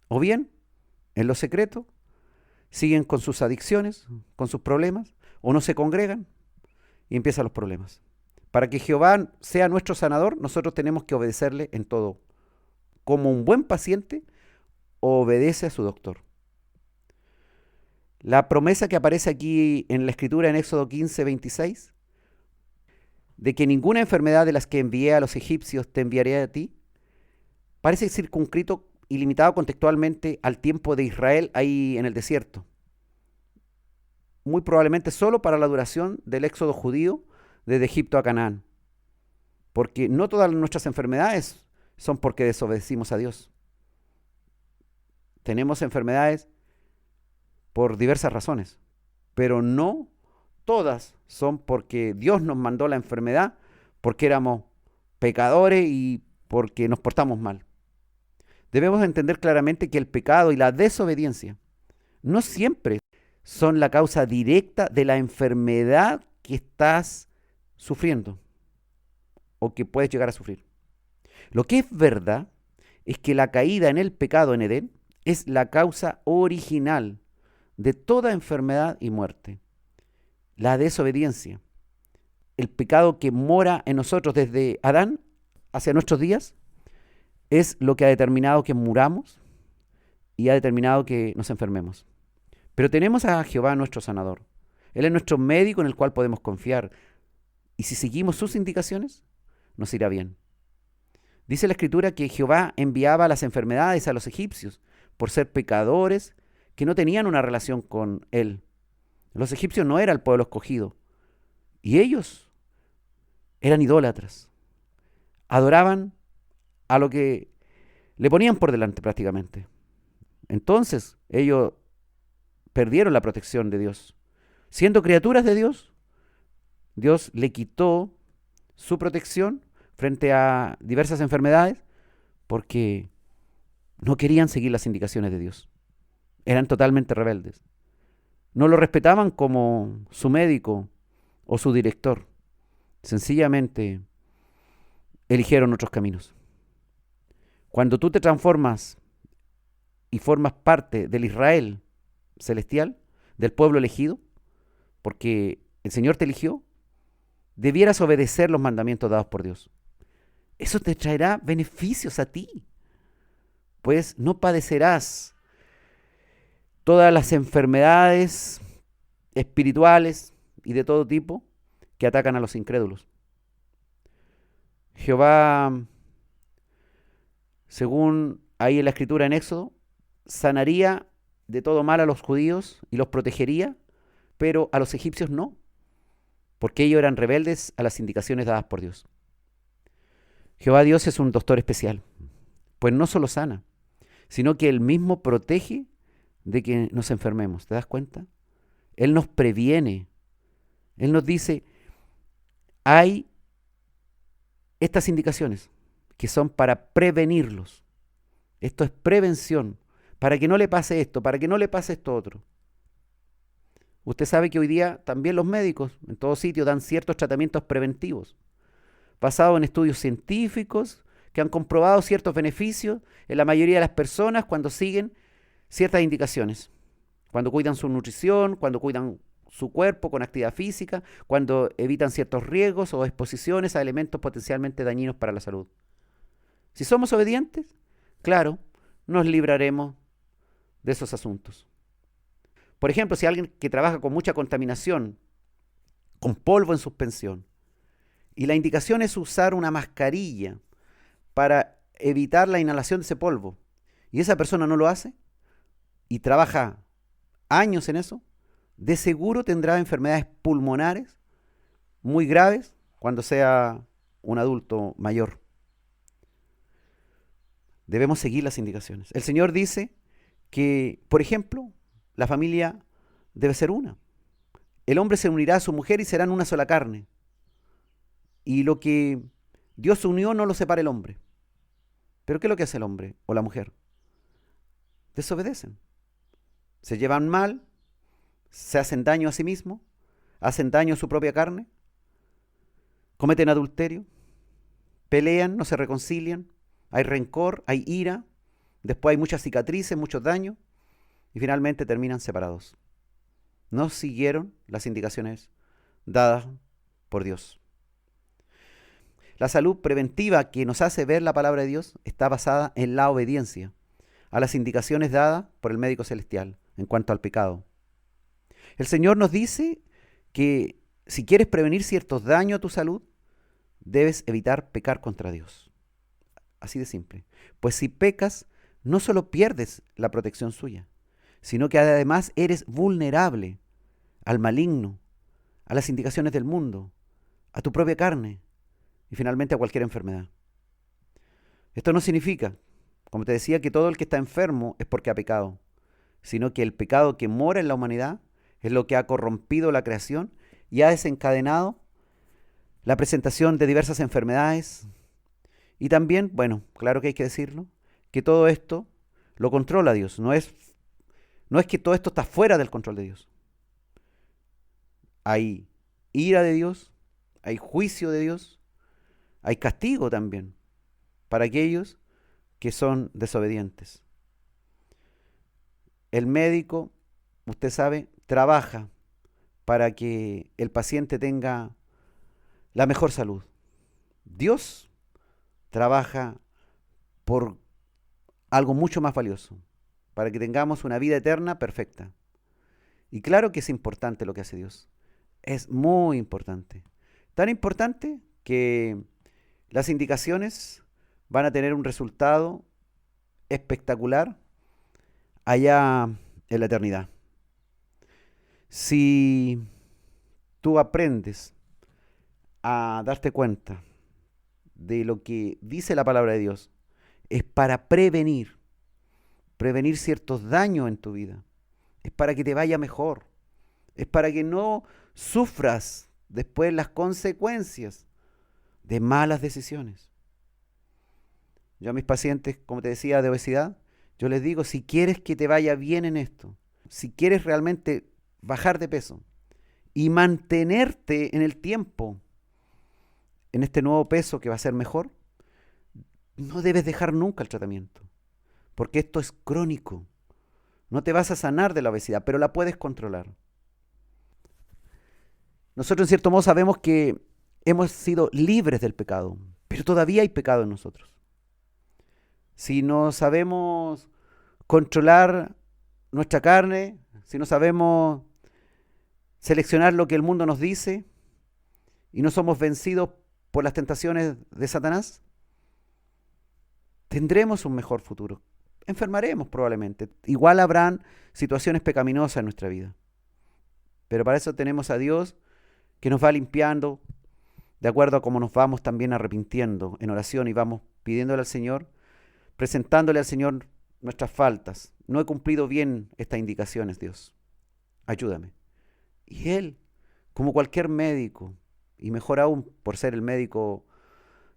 O bien, en lo secreto, siguen con sus adicciones, con sus problemas, o no se congregan, y empiezan los problemas. Para que Jehová sea nuestro sanador, nosotros tenemos que obedecerle en todo. Como un buen paciente, obedece a su doctor. La promesa que aparece aquí en la Escritura en Éxodo 15, 26, de que ninguna enfermedad de las que envié a los egipcios te enviaré a ti, parece circunscrito y limitado contextualmente al tiempo de Israel ahí en el desierto. Muy probablemente solo para la duración del éxodo judío desde Egipto a Canaán. Porque no todas nuestras enfermedades son porque desobedecimos a Dios. Tenemos enfermedades por diversas razones, pero no todas son porque Dios nos mandó la enfermedad, porque éramos pecadores y porque nos portamos mal. Debemos entender claramente que el pecado y la desobediencia no siempre son la causa directa de la enfermedad que estás sufriendo o que puedes llegar a sufrir. Lo que es verdad es que la caída en el pecado en Edén es la causa original de toda enfermedad y muerte. La desobediencia, el pecado que mora en nosotros desde Adán hacia nuestros días, es lo que ha determinado que muramos y ha determinado que nos enfermemos. Pero tenemos a Jehová nuestro sanador. Él es nuestro médico en el cual podemos confiar. Y si seguimos sus indicaciones, nos irá bien. Dice la Escritura que Jehová enviaba las enfermedades a los egipcios por ser pecadores que no tenían una relación con él. Los egipcios no eran el pueblo escogido. Y ellos eran idólatras. Adoraban a lo que le ponían por delante prácticamente. Entonces ellos perdieron la protección de Dios. Siendo criaturas de Dios, Dios le quitó su protección frente a diversas enfermedades porque no querían seguir las indicaciones de Dios. Eran totalmente rebeldes. No lo respetaban como su médico o su director. Sencillamente eligieron otros caminos. Cuando tú te transformas y formas parte del Israel celestial, del pueblo elegido, porque el Señor te eligió, debieras obedecer los mandamientos dados por Dios. Eso te traerá beneficios a ti, pues no padecerás todas las enfermedades espirituales y de todo tipo que atacan a los incrédulos. Jehová, según ahí en la Escritura en Éxodo, sanaría de todo mal a los judíos y los protegería, pero a los egipcios no, porque ellos eran rebeldes a las indicaciones dadas por Dios. Jehová Dios es un doctor especial, pues no solo sana, sino que Él mismo protege de que nos enfermemos. ¿Te das cuenta? Él nos previene. Él nos dice, hay estas indicaciones que son para prevenirlos. Esto es prevención, para que no le pase esto, para que no le pase esto otro. Usted sabe que hoy día también los médicos en todo sitio dan ciertos tratamientos preventivos, basados en estudios científicos que han comprobado ciertos beneficios en la mayoría de las personas cuando siguen ciertas indicaciones. cuando cuidan su nutrición, cuando cuidan su cuerpo con actividad física, cuando evitan ciertos riesgos o exposiciones a elementos potencialmente dañinos para la salud. Si somos obedientes, claro, nos libraremos de esos asuntos. Por ejemplo, si alguien que trabaja con mucha contaminación, con polvo en suspensión, y la indicación es usar una mascarilla para evitar la inhalación de ese polvo, y esa persona no lo hace, y trabaja años en eso, de seguro tendrá enfermedades pulmonares muy graves cuando sea un adulto mayor. Debemos seguir las indicaciones. El Señor dice que, por ejemplo, la familia debe ser una. El hombre se unirá a su mujer y serán una sola carne. Y lo que Dios unió no lo separa el hombre. ¿Pero qué es lo que hace el hombre o la mujer? Desobedecen. Se llevan mal, se hacen daño a sí mismos, hacen daño a su propia carne, cometen adulterio, pelean, no se reconcilian, hay rencor, hay ira, después hay muchas cicatrices, muchos daños, y finalmente terminan separados. No siguieron las indicaciones dadas por Dios. La salud preventiva que nos hace ver la palabra de Dios está basada en la obediencia a las indicaciones dadas por el médico celestial en cuanto al pecado. El Señor nos dice que si quieres prevenir ciertos daños a tu salud, debes evitar pecar contra Dios. Así de simple. Pues si pecas, no solo pierdes la protección suya, sino que además eres vulnerable al maligno, a las indicaciones del mundo, a tu propia carne y finalmente a cualquier enfermedad. Esto no significa, como te decía, que todo el que está enfermo es porque ha pecado, sino que el pecado que mora en la humanidad es lo que ha corrompido la creación y ha desencadenado la presentación de diversas enfermedades. Y también, bueno, claro que hay que decirlo, que todo esto lo controla Dios. No es que todo esto está fuera del control de Dios. Hay ira de Dios, hay juicio de Dios, hay castigo también para aquellos que son desobedientes. El médico, usted sabe, trabaja para que el paciente tenga la mejor salud. Dios trabaja por algo mucho más valioso, para que tengamos una vida eterna perfecta. Y claro que es importante lo que hace Dios. Es muy importante. Tan importante que las indicaciones van a tener un resultado espectacular allá en la eternidad. Si tú aprendes a darte cuenta de lo que dice la palabra de Dios, es para prevenir ciertos daños en tu vida, es para que te vaya mejor, es para que no sufras después las consecuencias de malas decisiones. Yo a mis pacientes, como te decía, de obesidad, yo les digo, si quieres que te vaya bien en esto, si quieres realmente bajar de peso y mantenerte en el tiempo, en este nuevo peso que va a ser mejor, no debes dejar nunca el tratamiento, porque esto es crónico. No te vas a sanar de la obesidad, pero la puedes controlar. Nosotros en cierto modo sabemos que hemos sido libres del pecado, pero todavía hay pecado en nosotros. Si no sabemos controlar nuestra carne, si no sabemos seleccionar lo que el mundo nos dice y no somos vencidos por las tentaciones de Satanás, tendremos un mejor futuro. Enfermaremos probablemente. Igual habrán situaciones pecaminosas en nuestra vida. Pero para eso tenemos a Dios que nos va limpiando de acuerdo a cómo nos vamos también arrepintiendo en oración y vamos pidiéndole al Señor, presentándole al Señor nuestras faltas. No he cumplido bien estas indicaciones, Dios. Ayúdame. Y Él, como cualquier médico, y mejor aún por ser el médico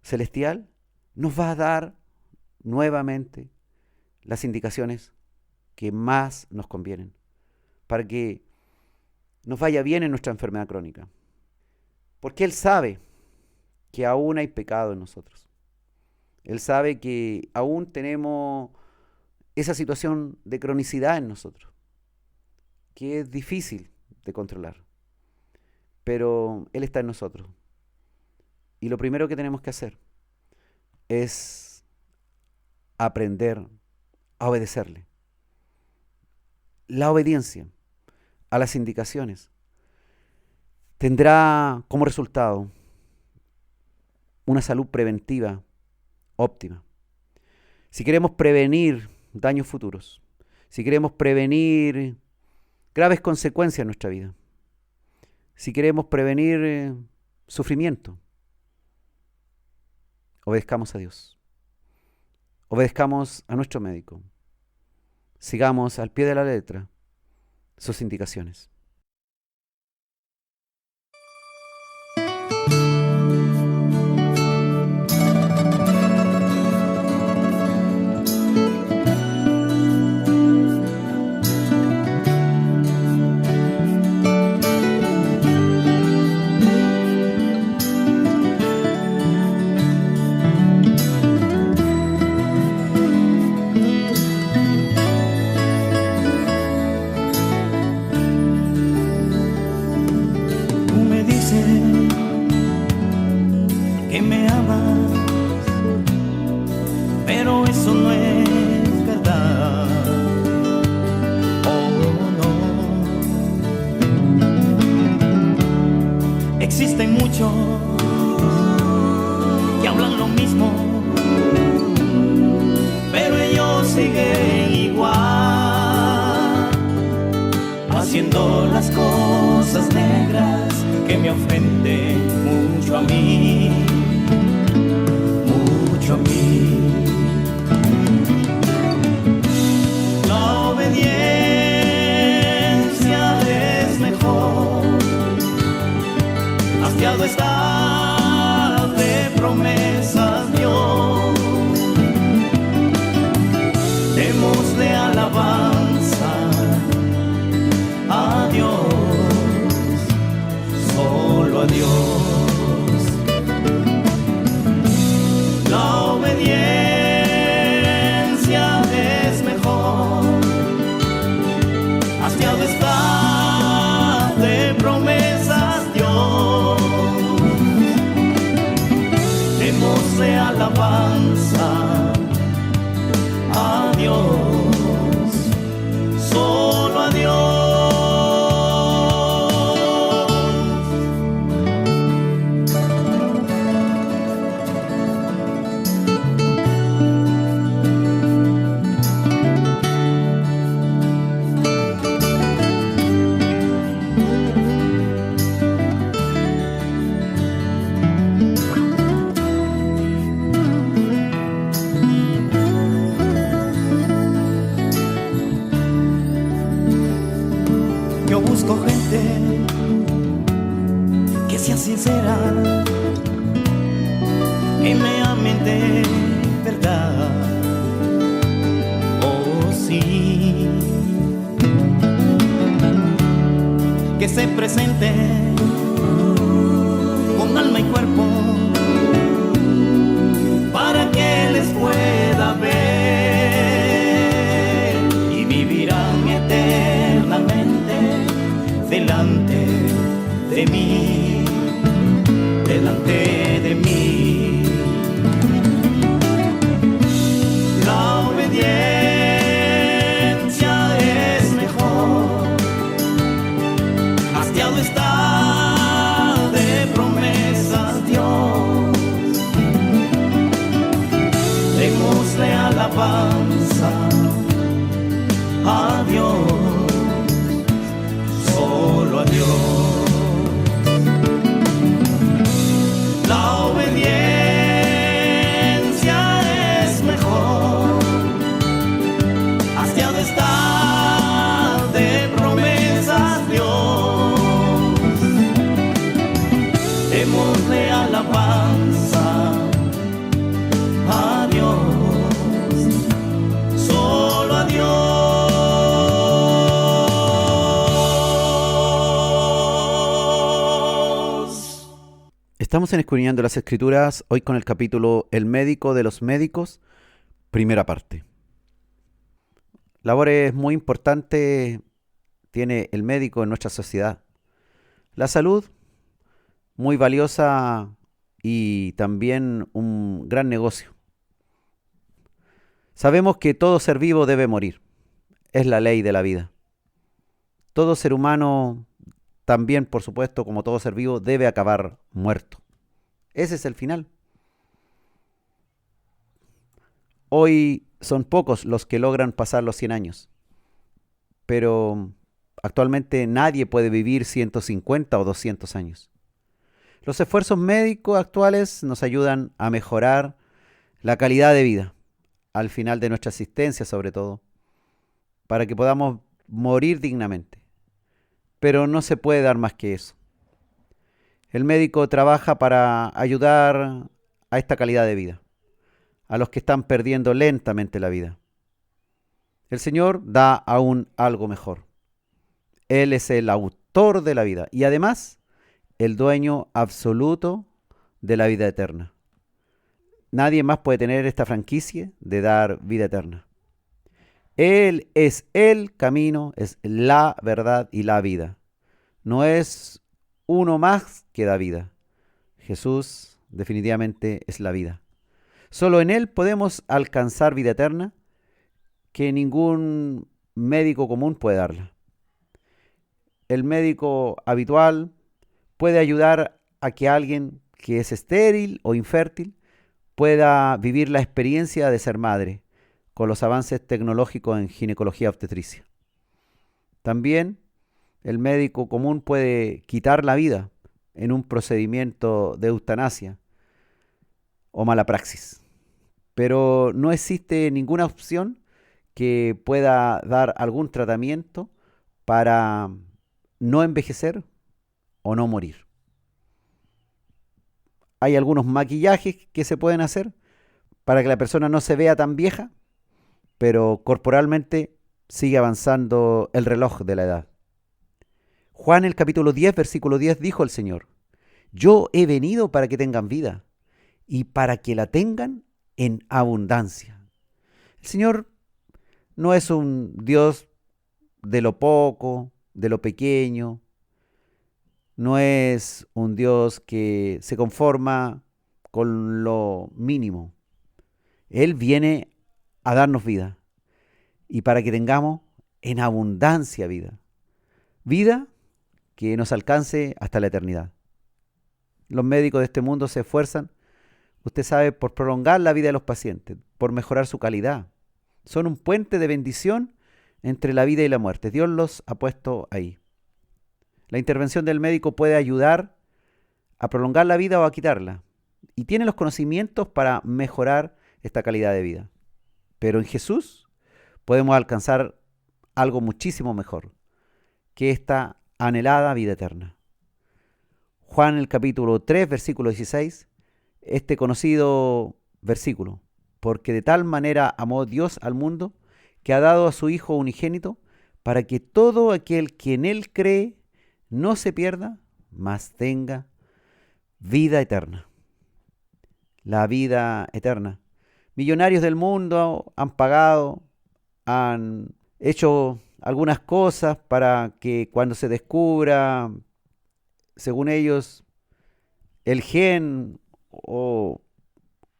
celestial, nos va a dar nuevamente las indicaciones que más nos convienen para que nos vaya bien en nuestra enfermedad crónica. Porque Él sabe que aún hay pecado en nosotros. Él sabe que aún tenemos esa situación de cronicidad en nosotros. que es difícil de controlar, pero Él está en nosotros. Y lo primero que tenemos que hacer es aprender a obedecerle. La obediencia a las indicaciones tendrá como resultado una salud preventiva óptima. Si queremos prevenir daños futuros, si queremos prevenir graves consecuencias en nuestra vida, si queremos prevenir sufrimiento, obedezcamos a Dios, obedezcamos a nuestro médico, sigamos al pie de la letra sus indicaciones. Existen muchos que hablan lo mismo, pero ellos siguen igual, haciendo las cosas negras que me ofenden mucho a mí, mucho a mí. La obediencia es mejor. Hastiado está de promesas Dios, démosle alabanza a Dios, solo a Dios. La obediencia es mejor. Hastiado está de promesas Dios, démosle alabanza a Dios, solo a Dios. Yo busco gente que sea sincera, que me amen de verdad. Oh sí, que se presenten con alma y cuerpo para que les pueda ver y vivirán eternamente delante de mí, delante de mí. La obediencia es mejor. Hastiado está de promesas Dios, démosle alabanza a Dios, solo a Dios. La obediencia es mejor. Hastiado está de promesas Dios, démosle alabanza a Dios, solo a Dios. Estamos en Escudriñando las Escrituras, hoy con el capítulo El médico de los médicos, primera parte. La labor es muy importante tiene el médico en nuestra sociedad. La salud, muy valiosa y también un gran negocio. Sabemos que todo ser vivo debe morir. Es la ley de la vida. Todo ser humano también, por supuesto, como todo ser vivo, debe acabar muerto. Ese es el final. Hoy son pocos los que logran pasar los 100 años, pero actualmente nadie puede vivir 150 o 200 años. Los esfuerzos médicos actuales nos ayudan a mejorar la calidad de vida, al final de nuestra existencia sobre todo, para que podamos morir dignamente. Pero no se puede dar más que eso. El médico trabaja para ayudar a esta calidad de vida, a los que están perdiendo lentamente la vida. El Señor da aún algo mejor. Él es el autor de la vida y además el dueño absoluto de la vida eterna. Nadie más puede tener esta franquicia de dar vida eterna. Él es el camino, es la verdad y la vida. No es uno más que da vida. Jesús definitivamente es la vida. Solo en Él podemos alcanzar vida eterna que ningún médico común puede darla. El médico habitual puede ayudar a que alguien que es estéril o infértil pueda vivir la experiencia de ser madre con los avances tecnológicos en ginecología obstetricia. También el médico común puede quitar la vida en un procedimiento de eutanasia o mala praxis. Pero no existe ninguna opción que pueda dar algún tratamiento para no envejecer o no morir. Hay algunos maquillajes que se pueden hacer para que la persona no se vea tan vieja, pero corporalmente sigue avanzando el reloj de la edad. Juan el capítulo 10, versículo 10 dijo el Señor: yo he venido para que tengan vida y para que la tengan en abundancia. El Señor no es un Dios de lo poco, de lo pequeño. No es un Dios que se conforma con lo mínimo. Él viene a darnos vida y para que tengamos en abundancia vida. Vida que nos alcance hasta la eternidad. Los médicos de este mundo se esfuerzan, usted sabe, por prolongar la vida de los pacientes, por mejorar su calidad. Son un puente de bendición entre la vida y la muerte. Dios los ha puesto ahí. La intervención del médico puede ayudar a prolongar la vida o a quitarla. Y tiene los conocimientos para mejorar esta calidad de vida. Pero en Jesús podemos alcanzar algo muchísimo mejor, que esta anhelada vida eterna. Juan el capítulo 3, versículo 16, este conocido versículo: porque de tal manera amó Dios al mundo, que ha dado a su Hijo unigénito, para que todo aquel que en Él cree no se pierda, mas tenga vida eterna. La vida eterna. Millonarios del mundo han pagado, han hecho algunas cosas para que cuando se descubra, según ellos, el gen o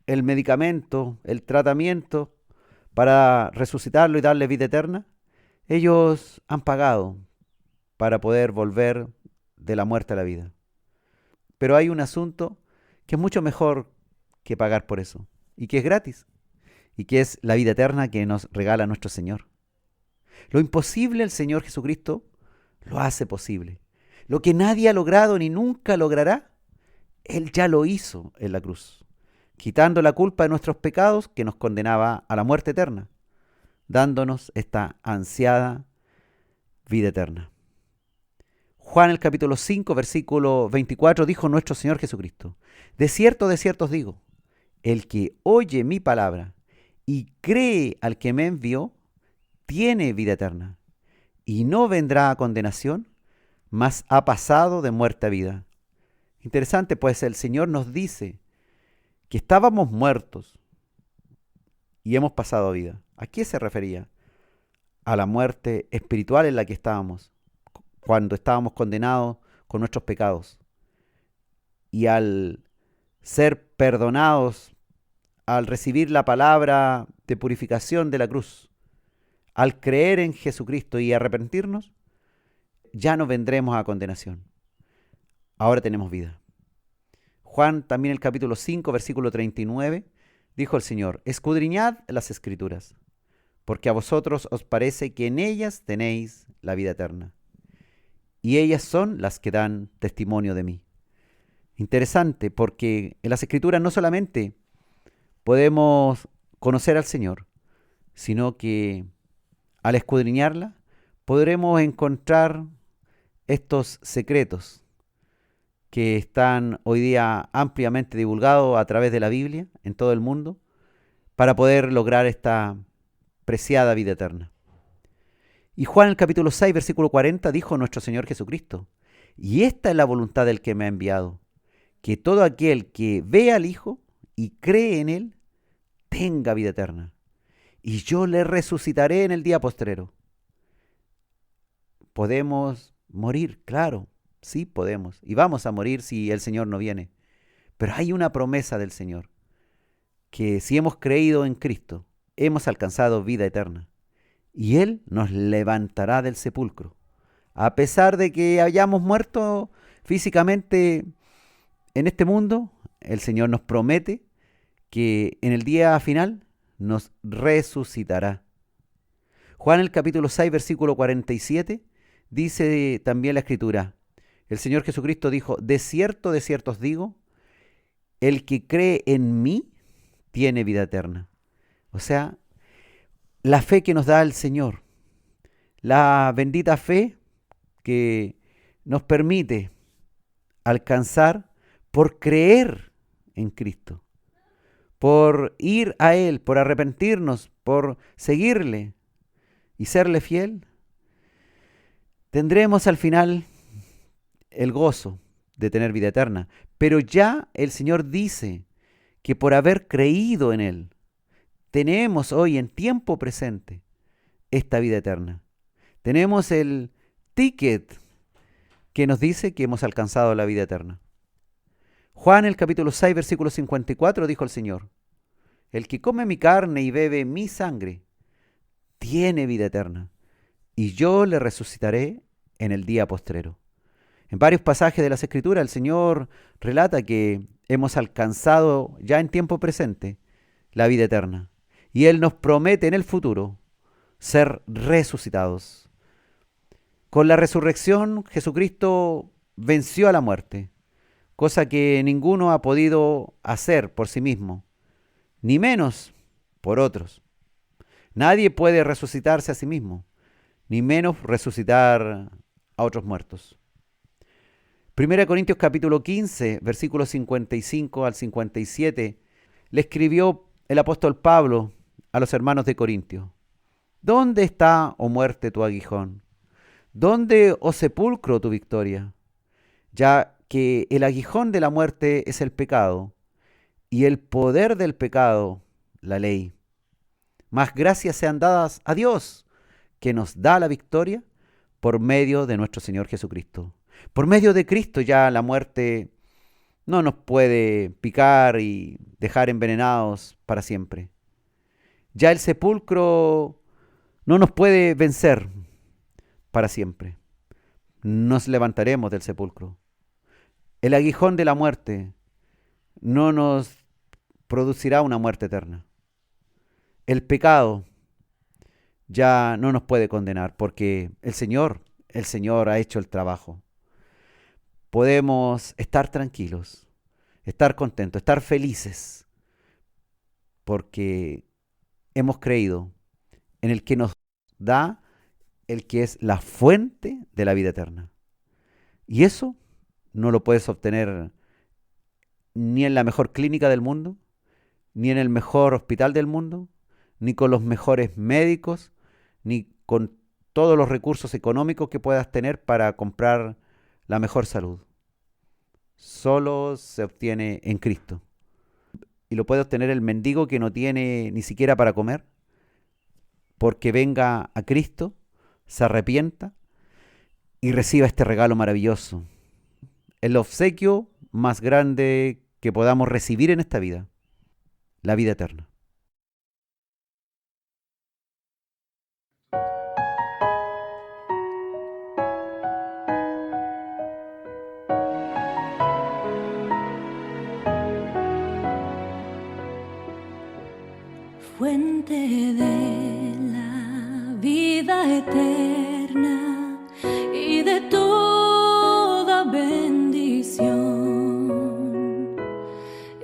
el medicamento, el tratamiento para resucitarlo y darle vida eterna, ellos han pagado para poder volver de la muerte a la vida. Pero hay un asunto que es mucho mejor que pagar por eso, y que es gratis, y que es la vida eterna que nos regala nuestro Señor. Lo imposible el Señor Jesucristo lo hace posible. Lo que nadie ha logrado ni nunca logrará, Él ya lo hizo en la cruz, quitando la culpa de nuestros pecados que nos condenaba a la muerte eterna, dándonos esta ansiada vida eterna. Juan el capítulo 5, versículo 24 dijo nuestro Señor Jesucristo: de cierto os digo, el que oye mi palabra y cree al que me envió, tiene vida eterna, y no vendrá a condenación, mas ha pasado de muerte a vida. Interesante, pues el Señor nos dice que estábamos muertos y hemos pasado a vida. ¿A qué se refería? A la muerte espiritual en la que estábamos, cuando estábamos condenados con nuestros pecados. Y al ser perdonados, al recibir la palabra de purificación de la cruz, al creer en Jesucristo y arrepentirnos, ya no vendremos a condenación. Ahora tenemos vida. Juan, también el capítulo 5, versículo 39, dijo el Señor: escudriñad las Escrituras, porque a vosotros os parece que en ellas tenéis la vida eterna, y ellas son las que dan testimonio de mí. Interesante, porque en las Escrituras no solamente podemos conocer al Señor, sino que al escudriñarla podremos encontrar estos secretos que están hoy día ampliamente divulgados a través de la Biblia en todo el mundo para poder lograr esta preciada vida eterna. Y Juan, el capítulo 6, versículo 40, dijo nuestro Señor Jesucristo: y esta es la voluntad del que me ha enviado, que todo aquel que ve al Hijo y cree en Él tenga vida eterna, y yo le resucitaré en el día postrero. ¿Podemos morir? Claro, sí podemos, y vamos a morir si el Señor no viene. Pero hay una promesa del Señor, que si hemos creído en Cristo, hemos alcanzado vida eterna, y Él nos levantará del sepulcro. A pesar de que hayamos muerto físicamente en este mundo, el Señor nos promete que en el día final nos resucitará. Juan, el capítulo 6, versículo 47, dice también la Escritura: el Señor Jesucristo dijo: de cierto os digo, el que cree en mí tiene vida eterna. O sea, la fe que nos da el Señor, la bendita fe que nos permite alcanzar por creer en Cristo, por ir a Él, por arrepentirnos, por seguirle y serle fiel, tendremos al final el gozo de tener vida eterna. Pero ya el Señor dice que por haber creído en Él, tenemos hoy en tiempo presente esta vida eterna. Tenemos el ticket que nos dice que hemos alcanzado la vida eterna. Juan, el capítulo 6, versículo 54, dijo el Señor: el que come mi carne y bebe mi sangre tiene vida eterna, y yo le resucitaré en el día postrero. En varios pasajes de las Escrituras el Señor relata que hemos alcanzado ya en tiempo presente la vida eterna, y Él nos promete en el futuro ser resucitados. Con la resurrección, Jesucristo venció a la muerte, cosa que ninguno ha podido hacer por sí mismo, ni menos por otros. Nadie puede resucitarse a sí mismo, ni menos resucitar a otros muertos. 1 Corintios capítulo 15, versículos 55 al 57, le escribió el apóstol Pablo a los hermanos de Corintio: ¿dónde está, oh muerte, tu aguijón? ¿Dónde, oh sepulcro, tu victoria? Ya que el aguijón de la muerte es el pecado, y el poder del pecado, la ley. Mas gracias sean dadas a Dios, que nos da la victoria por medio de nuestro Señor Jesucristo. Por medio de Cristo ya la muerte no nos puede picar y dejar envenenados para siempre. Ya el sepulcro no nos puede vencer para siempre. Nos levantaremos del sepulcro. El aguijón de la muerte no nos producirá una muerte eterna. El pecado ya no nos puede condenar porque el Señor ha hecho el trabajo. Podemos estar tranquilos, estar contentos, estar felices, porque hemos creído en el que nos da, el que es la fuente de la vida eterna. Y eso no lo puedes obtener ni en la mejor clínica del mundo, ni en el mejor hospital del mundo, ni con los mejores médicos, ni con todos los recursos económicos que puedas tener para comprar la mejor salud. Solo se obtiene en Cristo. Y lo puede obtener el mendigo que no tiene ni siquiera para comer, porque venga a Cristo, se arrepienta y reciba este regalo maravilloso, el obsequio más grande que podamos recibir en esta vida, la vida eterna. Fuente de la vida eterna y de toda bendición,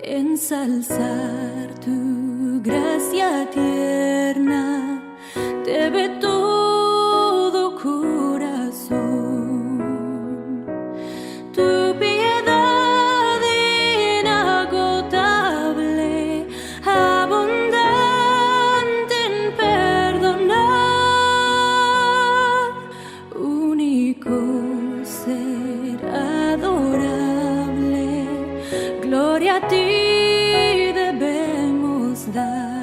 ensalzar tu gracia tierna debe todo corazón. Tu piedad inagotable, abundante en perdonar, único ser adorable, gloria a ti debemos dar.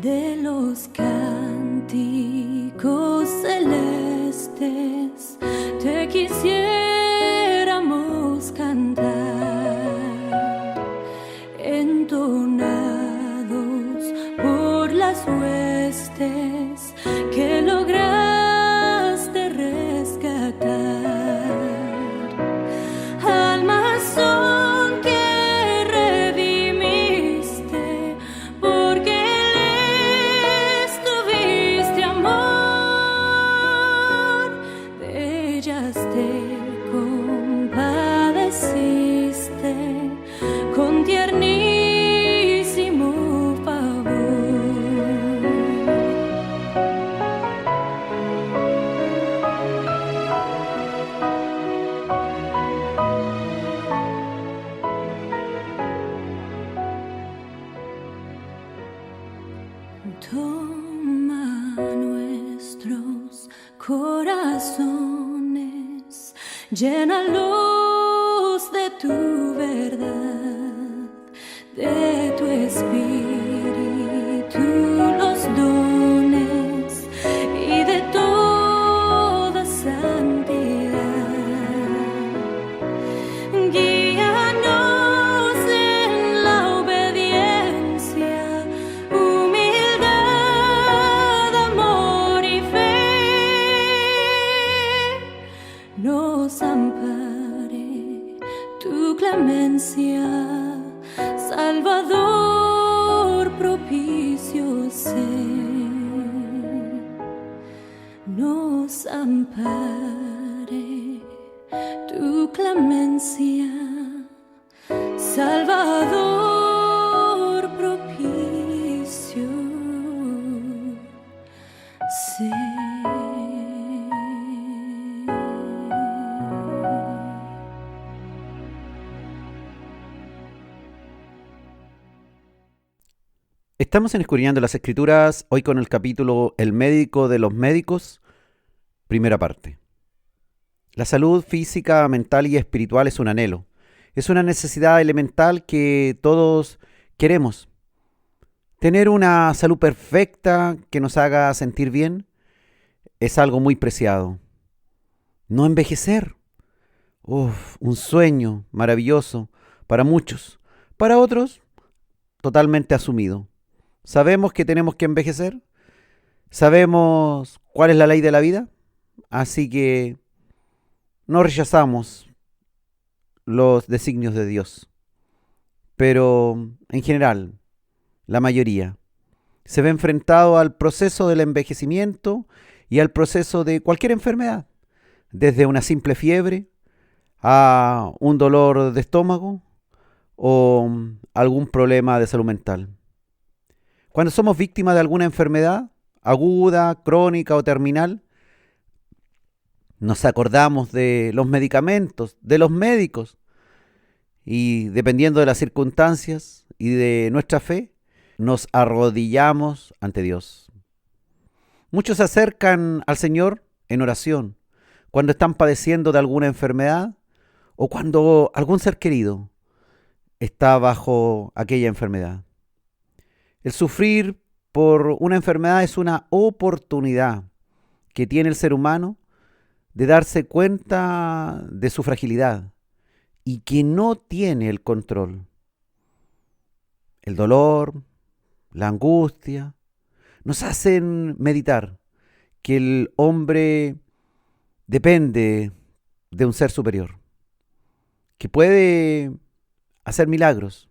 De los cánticos celestes te quisiéramos cantar, entonados por las huestes que lograste rescatar. Almas son que redimiste, porque les tuviste amor, de ellas te compadeciste con tiernísimo favor. Toma nuestros corazones, llénalos de tu verdad, de tu espíritu los dones y de toda santidad. Guíanos en la obediencia, humildad, amor y fe. Nos ampare tu clemencia, Salvador propicio ser. Nos ampare tu clemencia, Salvador propicio ser. Estamos en Escudriñando las Escrituras, hoy con el capítulo El médico de los médicos, primera parte. La salud física, mental y espiritual es un anhelo. Es una necesidad elemental que todos queremos. Tener una salud perfecta que nos haga sentir bien es algo muy preciado. No envejecer. Un sueño maravilloso para muchos. Para otros, totalmente asumido. ¿Sabemos que tenemos que envejecer? ¿Sabemos cuál es la ley de la vida? Así que no rechazamos los designios de Dios. Pero en general, la mayoría se ve enfrentado al proceso del envejecimiento y al proceso de cualquier enfermedad, desde una simple fiebre a un dolor de estómago o algún problema de salud mental. Cuando somos víctimas de alguna enfermedad, aguda, crónica o terminal, nos acordamos de los medicamentos, de los médicos, y dependiendo de las circunstancias y de nuestra fe, nos arrodillamos ante Dios. Muchos se acercan al Señor en oración, cuando están padeciendo de alguna enfermedad o cuando algún ser querido está bajo aquella enfermedad. El sufrir por una enfermedad es una oportunidad que tiene el ser humano de darse cuenta de su fragilidad y que no tiene el control. El dolor, la angustia, nos hacen meditar que el hombre depende de un ser superior, que puede hacer milagros,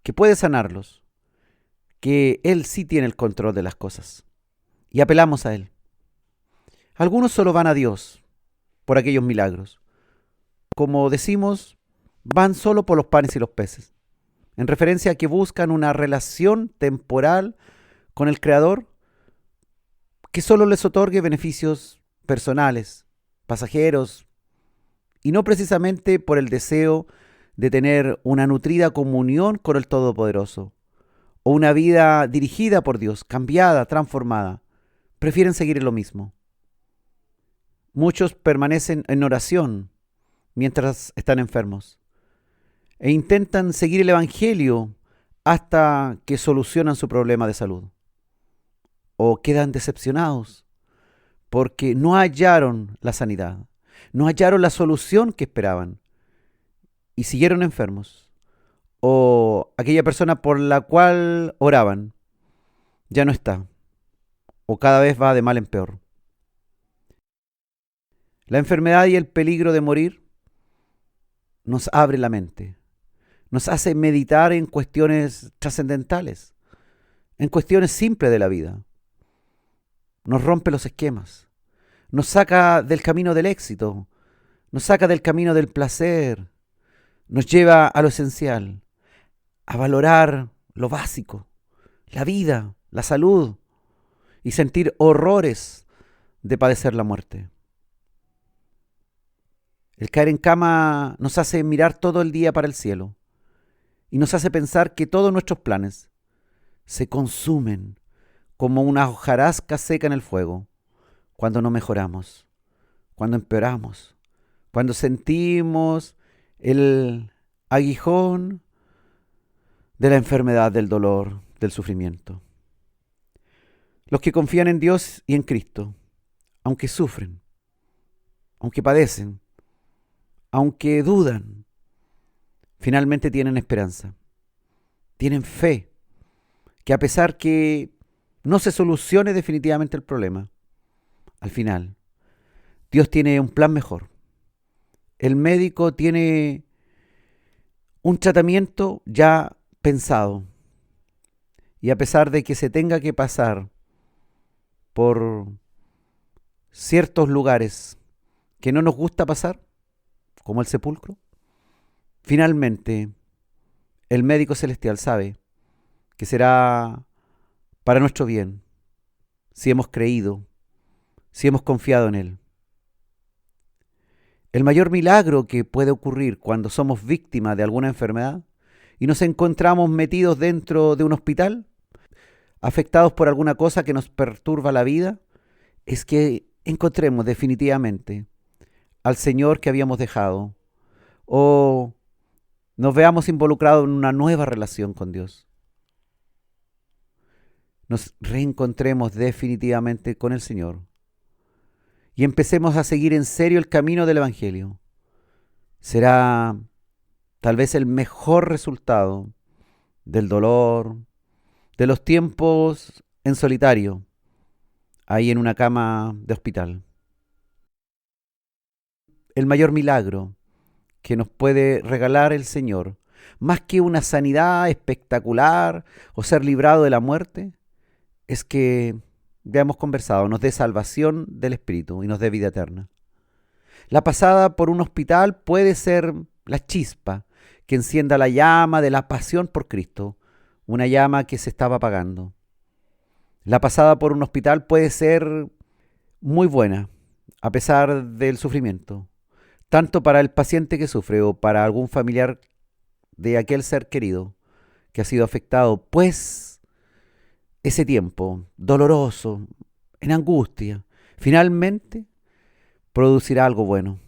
que puede sanarlos, que Él sí tiene el control de las cosas. Y apelamos a Él. Algunos solo van a Dios por aquellos milagros. Como decimos, van solo por los panes y los peces, en referencia a que buscan una relación temporal con el Creador que solo les otorgue beneficios personales, pasajeros, y no precisamente por el deseo de tener una nutrida comunión con el Todopoderoso, o una vida dirigida por Dios, cambiada, transformada. Prefieren seguir en lo mismo. Muchos permanecen en oración mientras están enfermos e intentan seguir el Evangelio hasta que solucionan su problema de salud. O quedan decepcionados porque no hallaron la sanidad, no hallaron la solución que esperaban y siguieron enfermos. O aquella persona por la cual oraban ya no está, o cada vez va de mal en peor. La enfermedad y el peligro de morir nos abre la mente, nos hace meditar en cuestiones trascendentales, en cuestiones simples de la vida. Nos rompe los esquemas, nos saca del camino del éxito, nos saca del camino del placer, nos lleva a lo esencial, a valorar lo básico, la vida, la salud, y sentir horrores de padecer la muerte. El caer en cama nos hace mirar todo el día para el cielo y nos hace pensar que todos nuestros planes se consumen como una hojarasca seca en el fuego cuando no mejoramos, cuando empeoramos, cuando sentimos el aguijón de la enfermedad, del dolor, del sufrimiento. Los que confían en Dios y en Cristo, aunque sufren, aunque padecen, aunque dudan, finalmente tienen esperanza, tienen fe, que a pesar que no se solucione definitivamente el problema, al final Dios tiene un plan mejor. El médico tiene un tratamiento ya pensado, y a pesar de que se tenga que pasar por ciertos lugares que no nos gusta pasar, como el sepulcro, finalmente el médico celestial sabe que será para nuestro bien, si hemos creído, si hemos confiado en Él. El mayor milagro que puede ocurrir cuando somos víctimas de alguna enfermedad y nos encontramos metidos dentro de un hospital, afectados por alguna cosa que nos perturba la vida, es que encontremos definitivamente al Señor que habíamos dejado, o nos veamos involucrados en una nueva relación con Dios. Nos reencontremos definitivamente con el Señor y empecemos a seguir en serio el camino del Evangelio. Será tal vez el mejor resultado del dolor, de los tiempos en solitario, ahí en una cama de hospital. El mayor milagro que nos puede regalar el Señor, más que una sanidad espectacular o ser librado de la muerte, es que, ya hemos conversado, nos dé salvación del espíritu y nos dé vida eterna. La pasada por un hospital puede ser la chispa que encienda la llama de la pasión por Cristo, una llama que se estaba apagando. La pasada por un hospital puede ser muy buena, a pesar del sufrimiento, tanto para el paciente que sufre o para algún familiar de aquel ser querido que ha sido afectado, pues ese tiempo doloroso, en angustia, finalmente producirá algo bueno,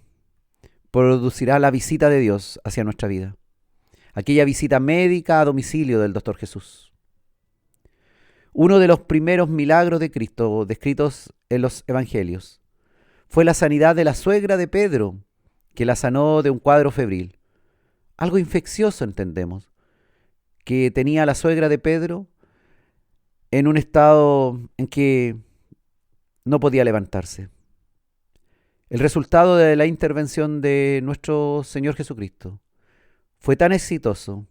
producirá la visita de Dios hacia nuestra vida. aquella visita médica a domicilio del Doctor Jesús. Uno de los primeros milagros de Cristo descritos en los evangelios fue la sanidad de la suegra de Pedro, que la sanó de un cuadro febril. Algo infeccioso, entendemos, que tenía la suegra de Pedro en un estado en que no podía levantarse. El resultado de la intervención de nuestro Señor Jesucristo fue tan exitoso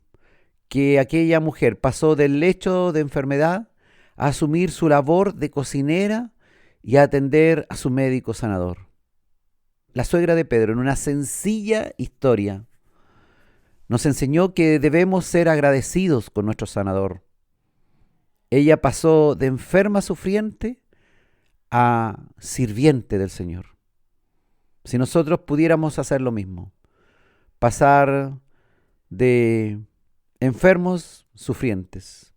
que aquella mujer pasó del lecho de enfermedad a asumir su labor de cocinera y a atender a su médico sanador. La suegra de Pedro, en una sencilla historia, nos enseñó que debemos ser agradecidos con nuestro sanador. Ella pasó de enferma sufriente a sirviente del Señor. Si nosotros pudiéramos hacer lo mismo, pasar de enfermos sufrientes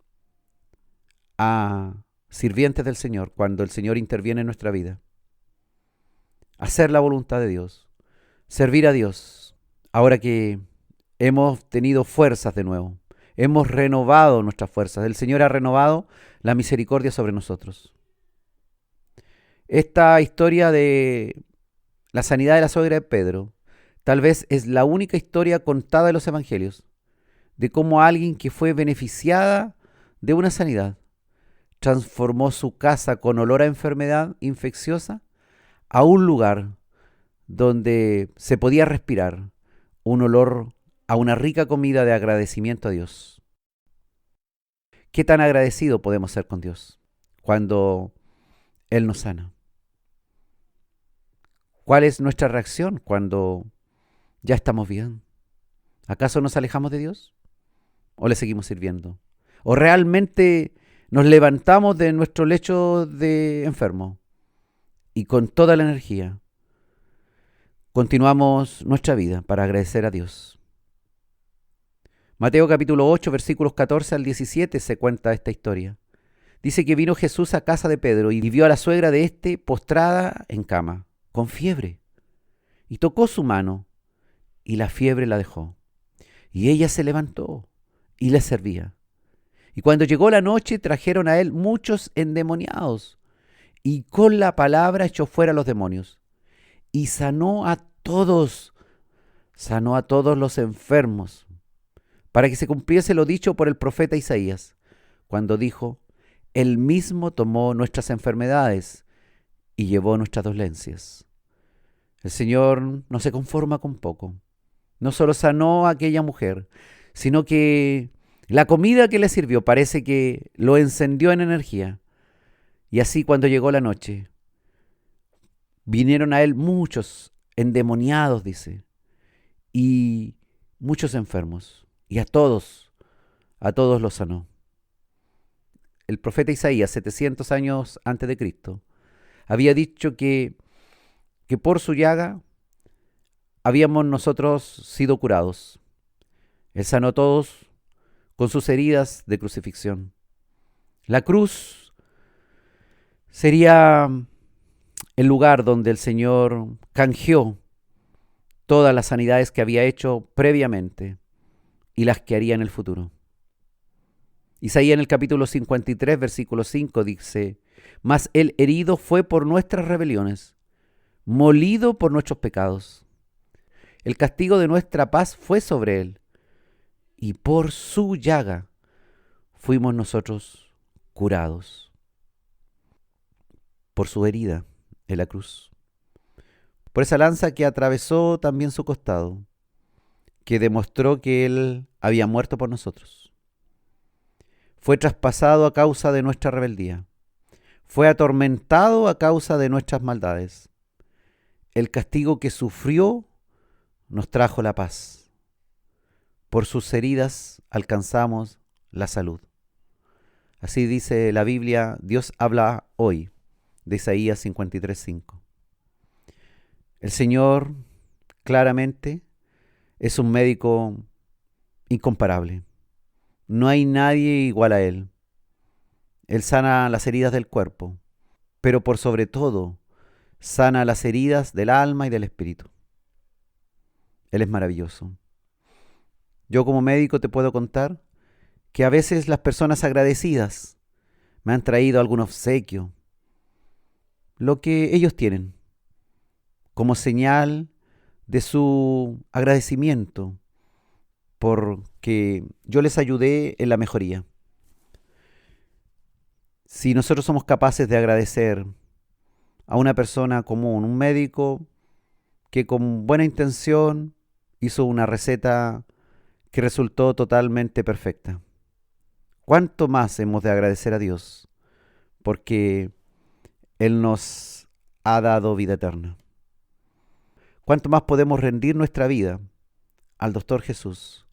a sirvientes del Señor cuando el Señor interviene en nuestra vida, hacer la voluntad de Dios, servir a Dios, ahora que hemos tenido fuerzas de nuevo, hemos renovado nuestras fuerzas, el Señor ha renovado la misericordia sobre nosotros. Esta historia de la sanidad de la suegra de Pedro tal vez es la única historia contada en los evangelios de cómo alguien que fue beneficiada de una sanidad transformó su casa con olor a enfermedad infecciosa a un lugar donde se podía respirar un olor a una rica comida de agradecimiento a Dios. ¿Qué tan agradecido podemos ser con Dios cuando Él nos sana? ¿Cuál es nuestra reacción cuando ya estamos bien? ¿Acaso nos alejamos de Dios? ¿O le seguimos sirviendo? ¿O realmente nos levantamos de nuestro lecho de enfermo y con toda la energía continuamos nuestra vida para agradecer a Dios? Mateo capítulo 8, versículos 14 al 17 se cuenta esta historia. Dice que vino Jesús a casa de Pedro y vio a la suegra de éste postrada en cama, con fiebre, y tocó su mano, y la fiebre la dejó. Y ella se levantó y le servía. Y cuando llegó la noche, trajeron a él muchos endemoniados, y con la palabra echó fuera los demonios, y sanó a todos los enfermos, para que se cumpliese lo dicho por el profeta Isaías, cuando dijo: Él mismo tomó nuestras enfermedades y llevó nuestras dolencias. El Señor no se conforma con poco. No solo sanó a aquella mujer, sino que la comida que le sirvió parece que lo encendió en energía. Y así cuando llegó la noche, vinieron a él muchos endemoniados, dice, y muchos enfermos, y a todos los sanó. El profeta Isaías, 700 años antes de Cristo, había dicho que por su llaga habíamos nosotros sido curados. Él sanó a todos con sus heridas de crucifixión. La cruz sería el lugar donde el Señor canjeó todas las sanidades que había hecho previamente y las que haría en el futuro. Isaías en el capítulo 53, versículo 5 dice: Mas el herido fue por nuestras rebeliones, molido por nuestros pecados. El castigo de nuestra paz fue sobre él, y por su llaga fuimos nosotros curados. Por su herida en la cruz. Por esa lanza que atravesó también su costado, que demostró que él había muerto por nosotros. Fue traspasado a causa de nuestra rebeldía. Fue atormentado a causa de nuestras maldades. El castigo que sufrió nos trajo la paz. Por sus heridas alcanzamos la salud. Así dice la Biblia, Dios habla hoy, de Isaías 53:5. El Señor claramente es un médico incomparable. No hay nadie igual a Él. Él sana las heridas del cuerpo, pero por sobre todo sana las heridas del alma y del espíritu. Él es maravilloso. Yo como médico te puedo contar que a veces las personas agradecidas me han traído algún obsequio, lo que ellos tienen, como señal de su agradecimiento porque yo les ayudé en la mejoría. Si nosotros somos capaces de agradecer a una persona común, un médico que con buena intención hizo una receta que resultó totalmente perfecta, ¿cuánto más hemos de agradecer a Dios? Porque Él nos ha dado vida eterna. ¿Cuánto más podemos rendir nuestra vida al Doctor Jesús,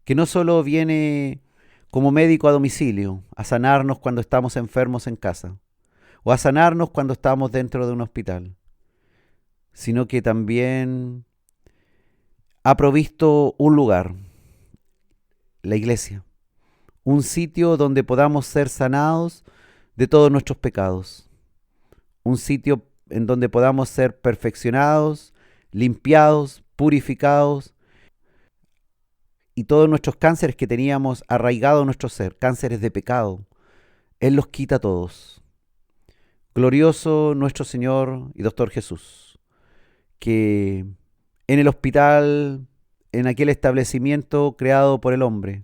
que no solo viene como médico a domicilio a sanarnos cuando estamos enfermos en casa o a sanarnos cuando estamos dentro de un hospital, sino que también ha provisto un lugar, la iglesia, un sitio donde podamos ser sanados de todos nuestros pecados, un sitio en donde podamos ser perfeccionados, limpiados, purificados, y todos nuestros cánceres que teníamos arraigados en nuestro ser, cánceres de pecado, Él los quita todos. Glorioso nuestro Señor y Doctor Jesús, que en el hospital, en aquel establecimiento creado por el hombre,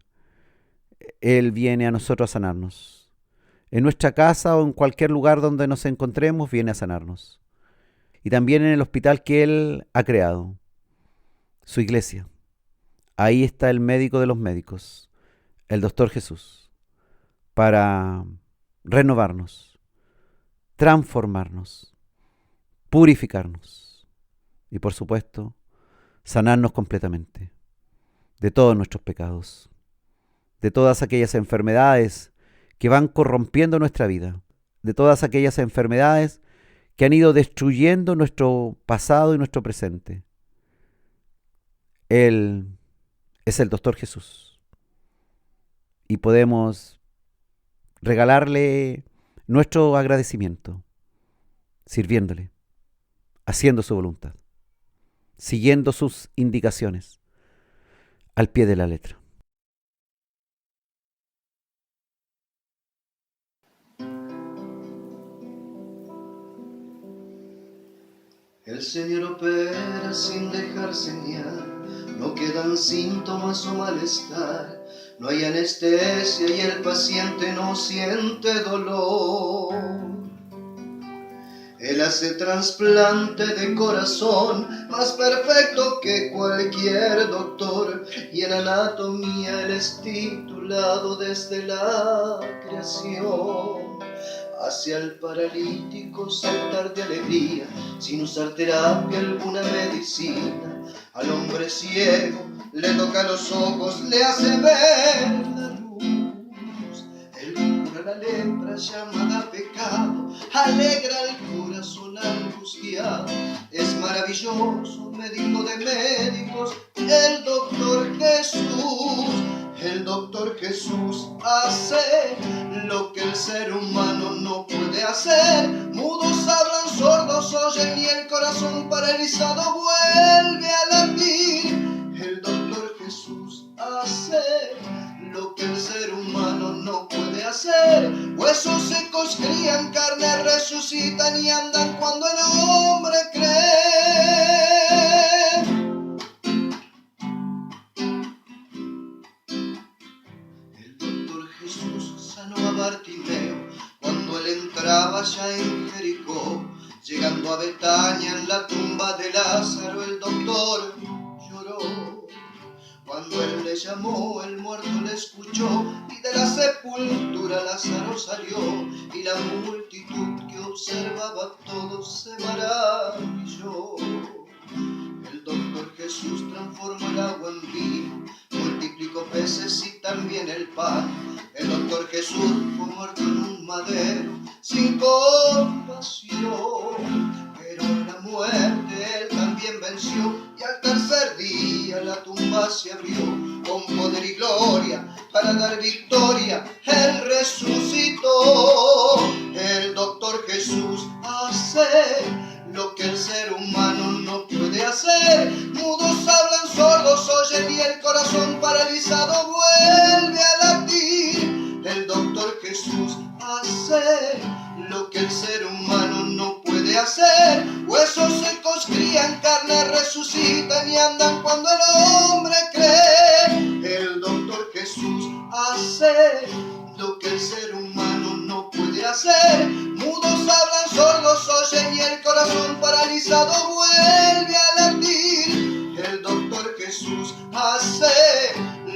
Él viene a nosotros a sanarnos. En nuestra casa o en cualquier lugar donde nos encontremos, viene a sanarnos. Y también en el hospital que Él ha creado, su iglesia. Ahí está el médico de los médicos, el Doctor Jesús, para renovarnos, transformarnos, purificarnos y, por supuesto, sanarnos completamente de todos nuestros pecados, de todas aquellas enfermedades que van corrompiendo nuestra vida, de todas aquellas enfermedades que han ido destruyendo nuestro pasado y nuestro presente. Él es el Doctor Jesús y podemos regalarle nuestro agradecimiento, sirviéndole, haciendo su voluntad, siguiendo sus indicaciones al pie de la letra. El Señor opera sin dejar señal, no quedan síntomas o malestar, no hay anestesia y el paciente no siente dolor. Él hace trasplante de corazón, más perfecto que cualquier doctor, y en anatomía él es titulado desde la creación. Hace al paralítico saltar de alegría, sin usar terapia alguna medicina. Al hombre ciego le toca los ojos, le hace ver la luz. Él cura la lepra llamada pecado, alegra el corazón angustiado. Es maravilloso, médico de médicos, el Doctor Jesús. El Doctor Jesús hace lo que el ser humano no puede hacer. Mudos hablan, sordos oyen y el corazón paralizado vuelve a latir. El Doctor Jesús hace lo que el ser humano no puede hacer. Huesos secos crían carne, resucitan y andan cuando el hombre cree. Bartimeo, cuando él entraba ya en Jericó, llegando a Betania en la tumba de Lázaro, el doctor lloró. Cuando él le llamó, el muerto le escuchó, y de la sepultura Lázaro salió, y la multitud que observaba todo se maravilló. El Doctor Jesús transformó el agua en vino, multiplicó peces y también el pan. El Doctor Jesús fue muerto en un madero sin compasión, pero la muerte él también venció, y al tercer día la tumba se abrió. Con poder y gloria para dar victoria él resucitó. El Doctor Jesús hace lo que el ser humano no puede hacer. Mudos hablan, sordos oyen y el corazón paralizado paralizado vuelve a latir. El doctor Jesús hace lo que el ser humano no puede hacer. Huesos secos crían, carne resucitan y andan cuando el hombre cree. El doctor Jesús hace lo que el ser humano no puede hacer. Mudos hablan, sordos oyen y el corazón paralizado vuelve a latir. El doctor Jesús hace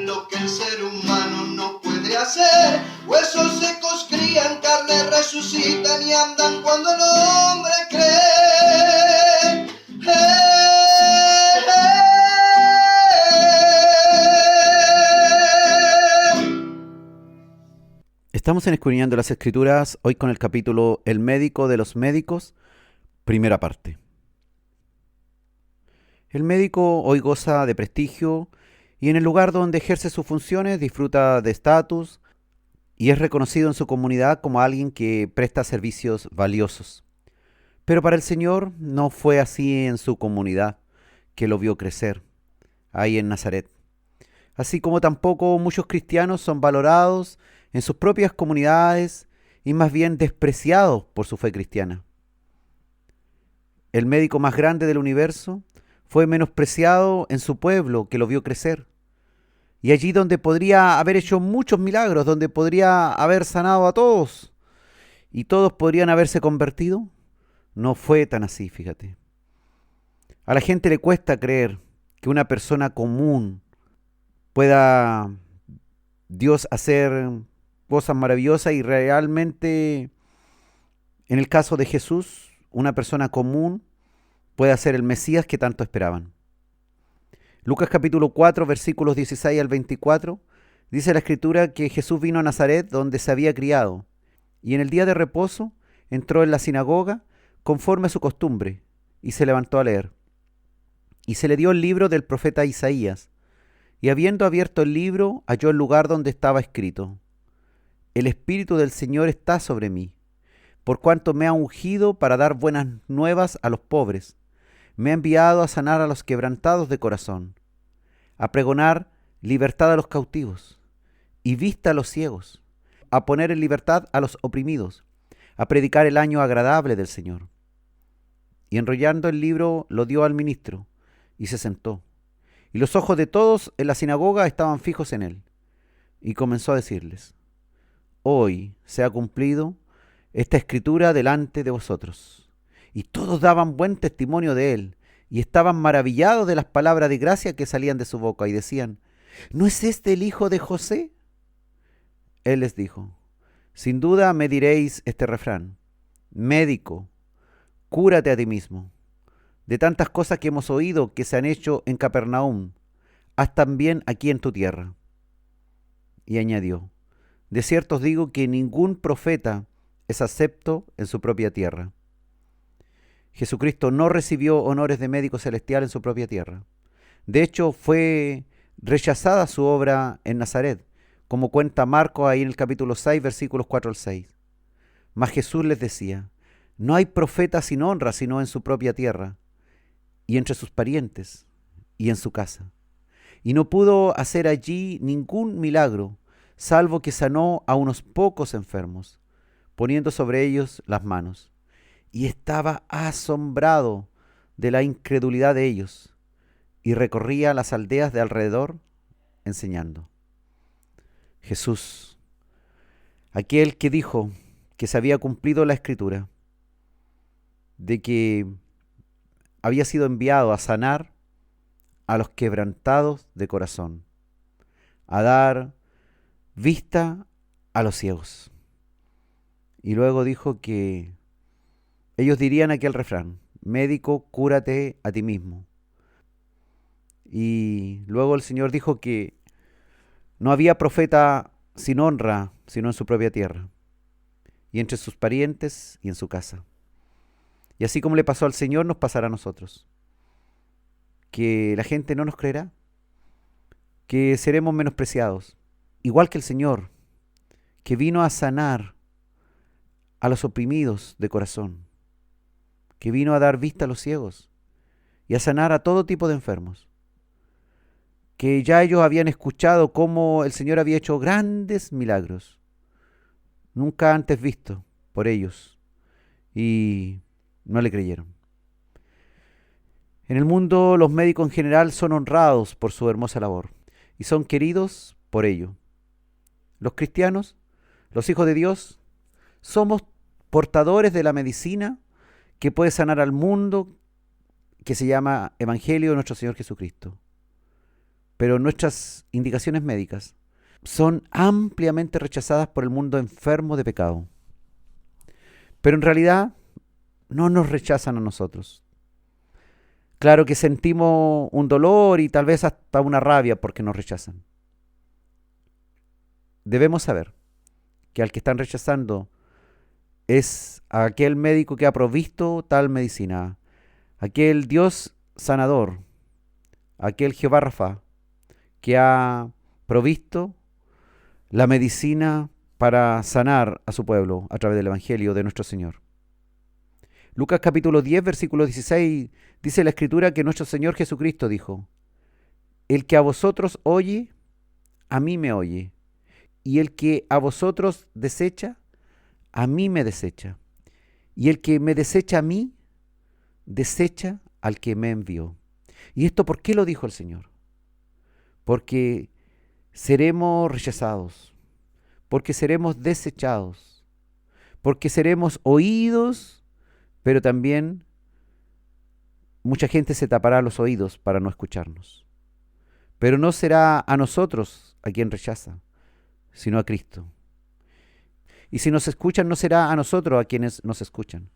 lo que el ser humano no puede hacer. Huesos secos crían, carne resucitan y andan cuando el hombre cree. Estamos en Escudriñando las Escrituras, hoy con el capítulo El médico de los médicos, primera parte. El médico hoy goza de prestigio y en el lugar donde ejerce sus funciones disfruta de estatus y es reconocido en su comunidad como alguien que presta servicios valiosos. Pero para el Señor no fue así en su comunidad, que lo vio crecer, ahí en Nazaret. Así como tampoco muchos cristianos son valorados en sus propias comunidades y más bien despreciados por su fe cristiana. El médico más grande del universo fue menospreciado en su pueblo que lo vio crecer. Y allí donde podría haber hecho muchos milagros, donde podría haber sanado a todos y todos podrían haberse convertido, no fue tan así, fíjate. A la gente le cuesta creer que una persona común pueda Dios hacer cosas maravillosas y realmente, en el caso de Jesús, una persona común puede ser el Mesías que tanto esperaban. Lucas capítulo 4, versículos 16 al 24, dice la Escritura que Jesús vino a Nazaret donde se había criado, y en el día de reposo entró en la sinagoga conforme a su costumbre, y se levantó a leer. Y se le dio el libro del profeta Isaías, y habiendo abierto el libro, halló el lugar donde estaba escrito: El Espíritu del Señor está sobre mí, por cuanto me ha ungido para dar buenas nuevas a los pobres. Me ha enviado a sanar a los quebrantados de corazón, a pregonar libertad a los cautivos y vista a los ciegos, a poner en libertad a los oprimidos, a predicar el año agradable del Señor. Y enrollando el libro lo dio al ministro y se sentó. Y los ojos de todos en la sinagoga estaban fijos en él. Y comenzó a decirles: Hoy se ha cumplido esta escritura delante de vosotros. Y todos daban buen testimonio de él, y estaban maravillados de las palabras de gracia que salían de su boca, y decían: ¿No es este el hijo de José? Él les dijo: Sin duda me diréis este refrán: Médico, cúrate a ti mismo. De tantas cosas que hemos oído que se han hecho en Capernaum, haz también aquí en tu tierra. Y añadió: De cierto os digo que ningún profeta es acepto en su propia tierra. Jesucristo no recibió honores de médico celestial en su propia tierra. De hecho, fue rechazada su obra en Nazaret, como cuenta Marcos ahí en el capítulo 6, versículos 4 al 6. Mas Jesús les decía: No hay profeta sin honra sino en su propia tierra, y entre sus parientes, y en su casa. Y no pudo hacer allí ningún milagro, salvo que sanó a unos pocos enfermos, poniendo sobre ellos las manos. Y estaba asombrado de la incredulidad de ellos, y recorría las aldeas de alrededor enseñando. Jesús, aquel que dijo que se había cumplido la Escritura, de que había sido enviado a sanar a los quebrantados de corazón, a dar vista a los ciegos. Y luego dijo que ellos dirían aquel refrán: Médico, cúrate a ti mismo. Y luego el Señor dijo que no había profeta sin honra, sino en su propia tierra, y entre sus parientes y en su casa. Y así como le pasó al Señor, nos pasará a nosotros. Que la gente no nos creerá, que seremos menospreciados, igual que el Señor, que vino a sanar a los oprimidos de corazón, que vino a dar vista a los ciegos y a sanar a todo tipo de enfermos. que ya ellos habían escuchado cómo el Señor había hecho grandes milagros, nunca antes vistos por ellos, y no le creyeron. En el mundo los médicos en general son honrados por su hermosa labor y son queridos por ello. Los cristianos, los hijos de Dios, somos portadores de la medicina que puede sanar al mundo, que se llama Evangelio de nuestro Señor Jesucristo. Pero nuestras indicaciones médicas son ampliamente rechazadas por el mundo enfermo de pecado. Pero en realidad no nos rechazan a nosotros. Claro que sentimos un dolor y tal vez hasta una rabia porque nos rechazan. Debemos saber que al que están rechazando es a aquel médico que ha provisto tal medicina, aquel Dios sanador, aquel Jehová Rafa, que ha provisto la medicina para sanar a su pueblo a través del Evangelio de nuestro Señor. Lucas capítulo 10, versículo 16, dice la Escritura que nuestro Señor Jesucristo dijo: el que a vosotros oye, a mí me oye, y el que a vosotros desecha, a mí me desecha, y el que me desecha a mí, desecha al que me envió. ¿Y esto por qué lo dijo el Señor? Porque seremos rechazados, porque seremos desechados, porque seremos oídos, pero también mucha gente se tapará los oídos para no escucharnos. Pero no será a nosotros a quien rechaza, sino a Cristo. Y si nos escuchan, no será a nosotros a quienes nos escuchan,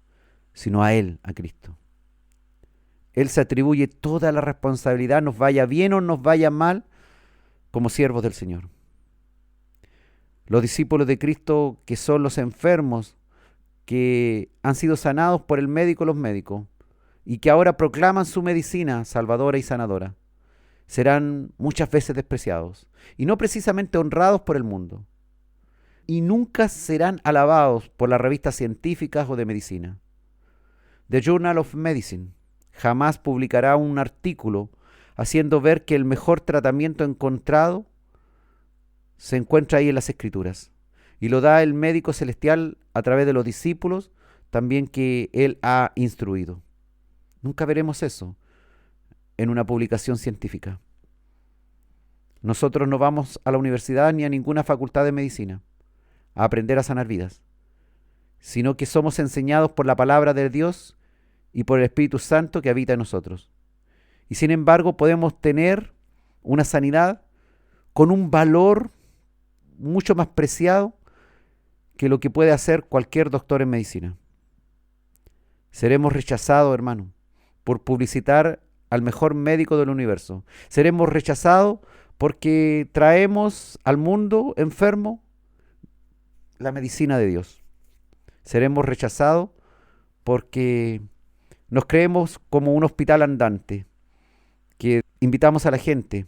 sino a Él, a Cristo. Él se atribuye toda la responsabilidad, nos vaya bien o nos vaya mal, como siervos del Señor. Los discípulos de Cristo, que son los enfermos, que han sido sanados por el médico, los médicos, y que ahora proclaman su medicina salvadora y sanadora, serán muchas veces despreciados, y no precisamente honrados por el mundo, y nunca serán alabados por las revistas científicas o de medicina. The Journal of Medicine jamás publicará un artículo haciendo ver que el mejor tratamiento encontrado se encuentra ahí en las Escrituras, y lo da el médico celestial a través de los discípulos también que Él ha instruido. Nunca veremos eso en una publicación científica. Nosotros no vamos a la universidad ni a ninguna facultad de medicina a aprender a sanar vidas, sino que somos enseñados por la palabra de Dios y por el Espíritu Santo que habita en nosotros. Y sin embargo podemos tener una sanidad con un valor mucho más preciado que lo que puede hacer cualquier doctor en medicina. Seremos rechazados, hermano, por publicitar al mejor médico del universo. Seremos rechazados porque traemos al mundo enfermo la medicina de Dios. Seremos rechazados porque nos creemos como un hospital andante, que invitamos a la gente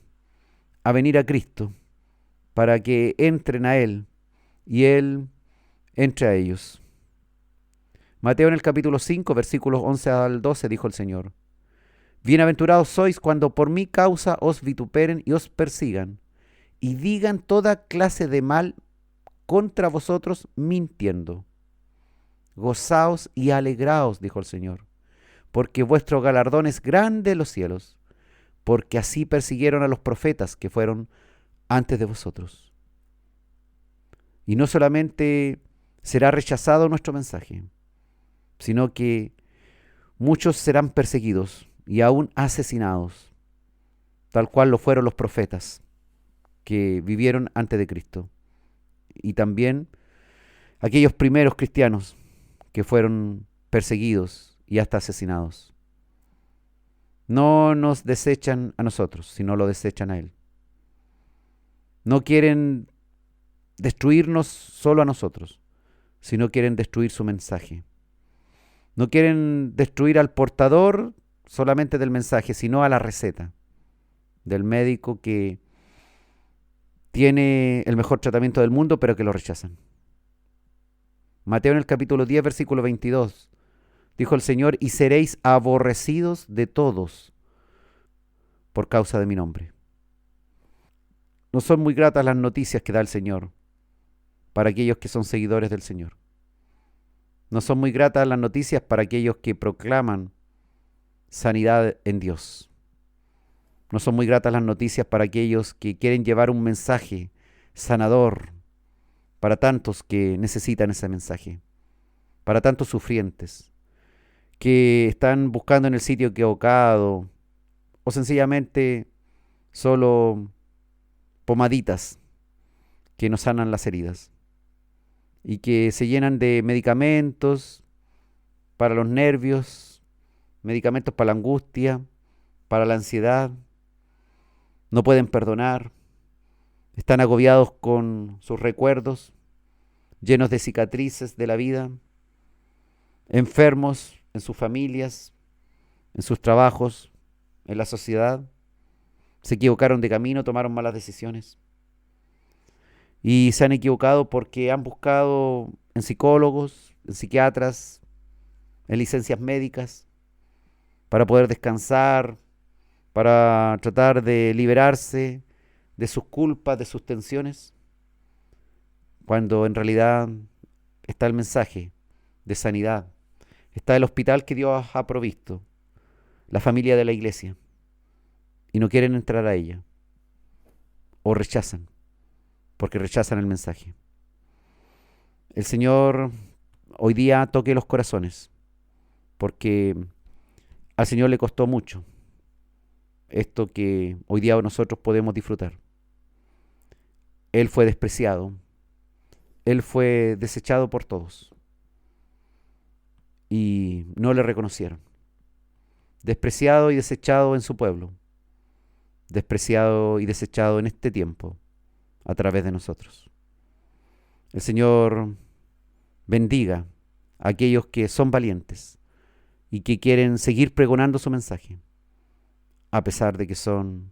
a venir a Cristo para que entren a Él y Él entre a ellos. Mateo en el capítulo 5, versículos 11 al 12, dijo el Señor: bienaventurados sois cuando por mi causa os vituperen y os persigan, y digan toda clase de mal contra vosotros mintiendo. Gozaos y alegraos, dijo el Señor, porque vuestro galardón es grande en los cielos, porque así persiguieron a los profetas que fueron antes de vosotros. Y no solamente será rechazado nuestro mensaje, sino que muchos serán perseguidos y aún asesinados, tal cual lo fueron los profetas que vivieron antes de Cristo, y también aquellos primeros cristianos que fueron perseguidos y hasta asesinados. No nos desechan a nosotros, sino lo desechan a Él. No quieren destruirnos solo a nosotros, sino quieren destruir su mensaje. No quieren destruir al portador solamente del mensaje, sino a la receta del médico que tiene el mejor tratamiento del mundo, pero que lo rechazan. Mateo en el capítulo 10, versículo 22, dijo el Señor: y seréis aborrecidos de todos por causa de mi nombre. No son muy gratas las noticias que da el Señor para aquellos que son seguidores del Señor. No son muy gratas las noticias para aquellos que proclaman sanidad en Dios. No son muy gratas las noticias para aquellos que quieren llevar un mensaje sanador para tantos que necesitan ese mensaje, para tantos sufrientes, que están buscando en el sitio equivocado o sencillamente solo pomaditas que no sanan las heridas y que se llenan de medicamentos para los nervios, medicamentos para la angustia, para la ansiedad. No pueden perdonar, están agobiados con sus recuerdos, llenos de cicatrices de la vida, enfermos en sus familias, en sus trabajos, en la sociedad. Se equivocaron de camino, tomaron malas decisiones. Y se han equivocado porque han buscado en psicólogos, en psiquiatras, en licencias médicas, para poder descansar, para tratar de liberarse de sus culpas, de sus tensiones, cuando en realidad está el mensaje de sanidad, está el hospital que Dios ha provisto, la familia de la iglesia, y no quieren entrar a ella, o rechazan, porque rechazan el mensaje. El Señor hoy día toque los corazones, porque al Señor le costó mucho esto que hoy día nosotros podemos disfrutar. Él fue despreciado, Él fue desechado por todos y no le reconocieron. Despreciado y desechado en su pueblo, despreciado y desechado en este tiempo a través de nosotros. El Señor bendiga a aquellos que son valientes y que quieren seguir pregonando su mensaje, a pesar de que son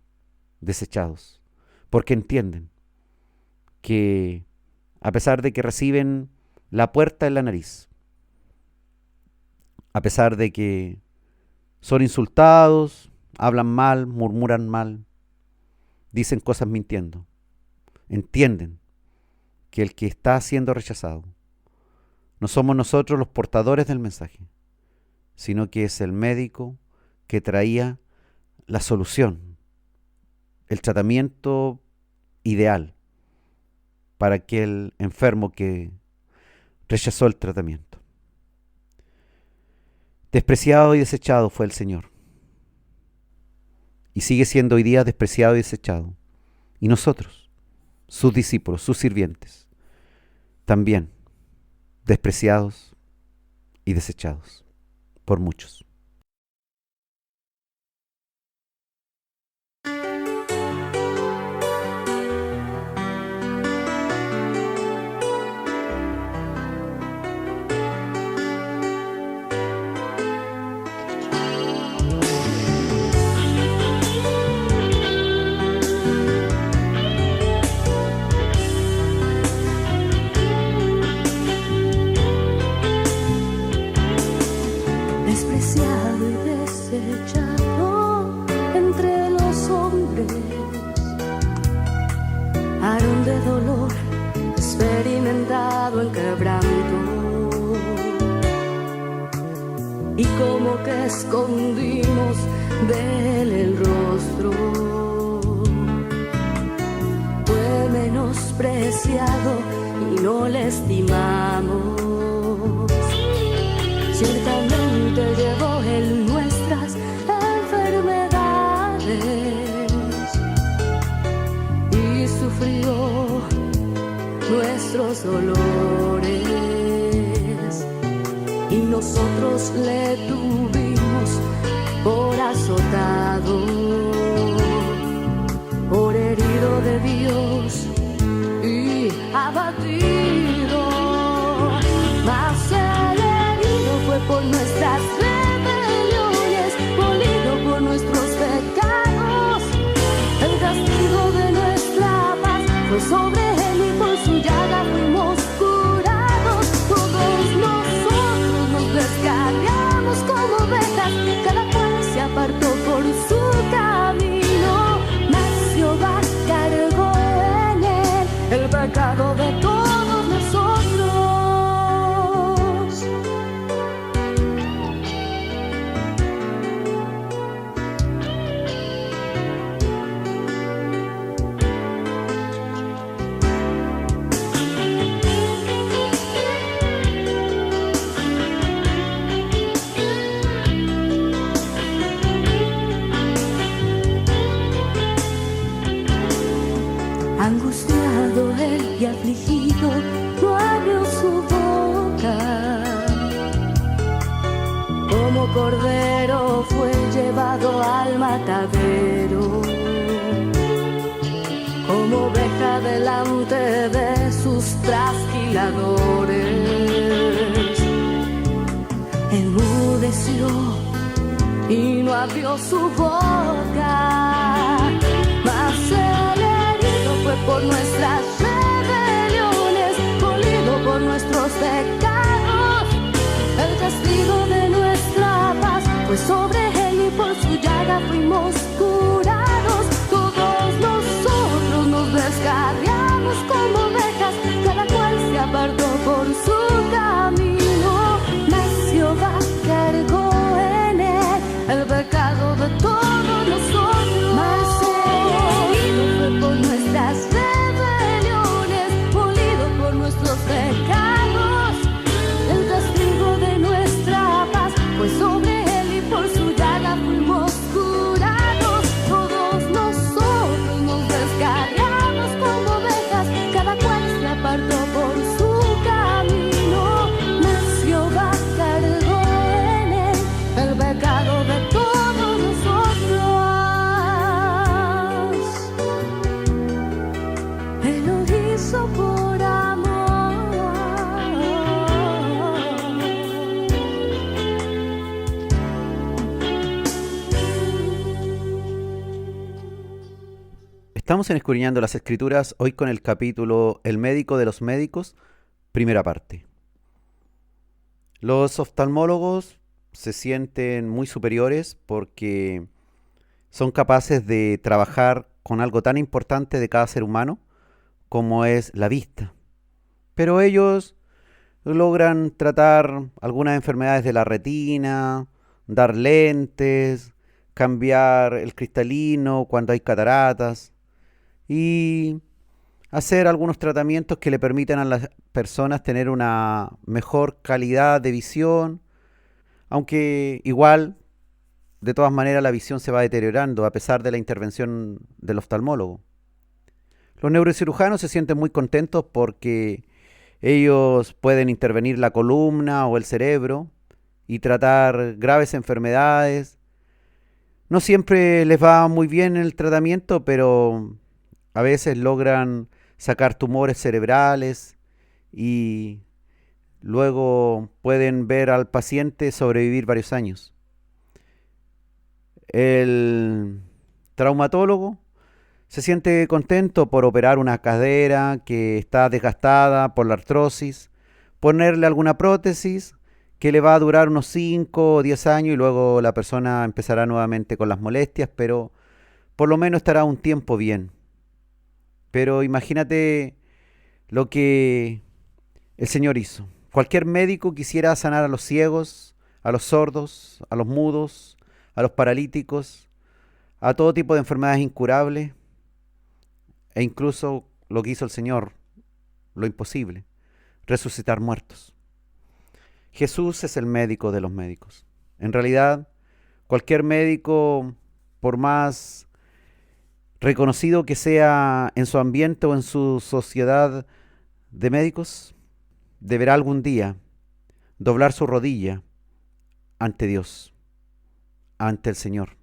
desechados, porque entienden que a pesar de que reciben la puerta en la nariz, a pesar de que son insultados, hablan mal, murmuran mal, dicen cosas mintiendo, entienden que el que está siendo rechazado no somos nosotros los portadores del mensaje, sino que es el médico que traía la solución, el tratamiento ideal para aquel enfermo que rechazó el tratamiento. Despreciado y desechado fue el Señor, y sigue siendo hoy día despreciado y desechado. Y nosotros, sus discípulos, sus sirvientes, también despreciados y desechados por muchos. Despreciado y desechado entre los hombres, varón de dolor, experimentado en quebranto, y como que escondimos de él el rostro, fue menospreciado y no le estimamos. Ciertamente llevó él nuestras enfermedades y sufrió nuestros dolores, y nosotros le tuvimos por azotado, por herido de Dios y abatido. Mas el herido fue por nuestras rebeliones, molido por nuestros pecados. El castigo de nuestra paz fue sobre él y por su llaga fuimos curados. Todos nosotros nos descarriamos como ovejas, cada cual se apartó por su camino, mas Jehová cargó el pecado de todos nosotros. Angustiado él y afligido, no abrió su boca. Como cordero fue llevado al matadero, como oveja delante de sus trasquiladores. Enmudeció y no abrió su boca, mas fue por nuestras rebeliones, molido por nuestros pecados. El castigo de nuestra paz fue sobre él y por su llaga fuimos curados. Todos nosotros nos descarriamos como ovejas, cada cual se apartó por su camino. Mas Jehová cargó en él el pecado de todos nosotros. Por nuestras rebeliones, molido por nuestros pecados, el castigo de nuestra paz fue sobre él y por su llaga fuimos curados. Todos nosotros nos descarriamos como ovejas, cada cual se apartó por su camino, mas Jehová cargó en él el pecado de todos nosotros. Él lo hizo por amor. Estamos en Escudriñando las Escrituras, hoy con el capítulo El médico de los médicos, primera parte. Los oftalmólogos se sienten muy superiores porque son capaces de trabajar con algo tan importante de cada ser humano como es la vista. Pero ellos logran tratar algunas enfermedades de la retina, dar lentes, cambiar el cristalino cuando hay cataratas y hacer algunos tratamientos que le permitan a las personas tener una mejor calidad de visión, aunque igual, de todas maneras, la visión se va deteriorando a pesar de la intervención del oftalmólogo. Los neurocirujanos se sienten muy contentos porque ellos pueden intervenir la columna o el cerebro y tratar graves enfermedades. No siempre les va muy bien el tratamiento, pero a veces logran sacar tumores cerebrales y luego pueden ver al paciente sobrevivir varios años. El traumatólogo se siente contento por operar una cadera que está desgastada por la artrosis, ponerle alguna prótesis que le va a durar unos 5 o 10 años y luego la persona empezará nuevamente con las molestias, pero por lo menos estará un tiempo bien. Pero imagínate lo que el Señor hizo. Cualquier médico quisiera sanar a los ciegos, a los sordos, a los mudos, a los paralíticos, a todo tipo de enfermedades incurables, e incluso lo que hizo el Señor, lo imposible, resucitar muertos. Jesús es el médico de los médicos. En realidad, cualquier médico, por más reconocido que sea en su ambiente o en su sociedad de médicos, deberá algún día doblar su rodilla ante Dios, ante el Señor.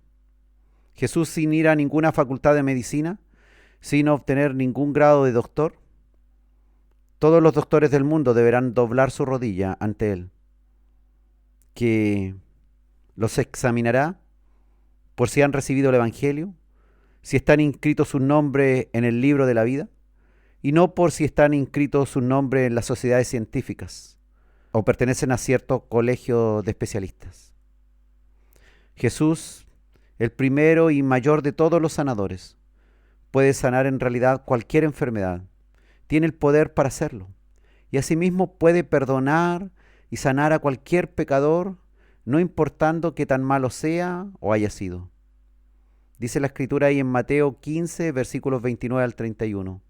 Jesús, sin ir a ninguna facultad de medicina, sin obtener ningún grado de doctor, todos los doctores del mundo deberán doblar su rodilla ante Él, que los examinará por si han recibido el Evangelio, si están inscritos sus nombres en el libro de la vida, y no por si están inscritos sus nombres en las sociedades científicas o pertenecen a cierto colegio de especialistas. Jesús, el primero y mayor de todos los sanadores, puede sanar en realidad cualquier enfermedad, tiene el poder para hacerlo. Y asimismo puede perdonar y sanar a cualquier pecador, no importando qué tan malo sea o haya sido. Dice la Escritura ahí en Mateo 15, versículos 29 al 31.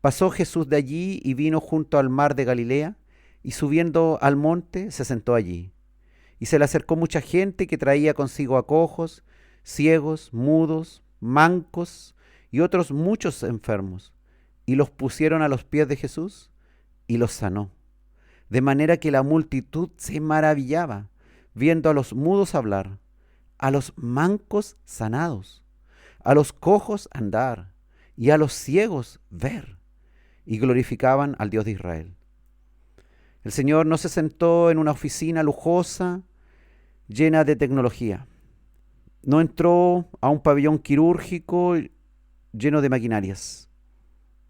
Pasó Jesús de allí y vino junto al mar de Galilea, y subiendo al monte se sentó allí. Y se le acercó mucha gente que traía consigo a cojos, ciegos, mudos, mancos y otros muchos enfermos, y los pusieron a los pies de Jesús y los sanó. De manera que la multitud se maravillaba, viendo a los mudos hablar, a los mancos sanados, a los cojos andar, y a los ciegos ver, y glorificaban al Dios de Israel. El Señor no se sentó en una oficina lujosa, llena de tecnología. No entró a un pabellón quirúrgico lleno de maquinarias.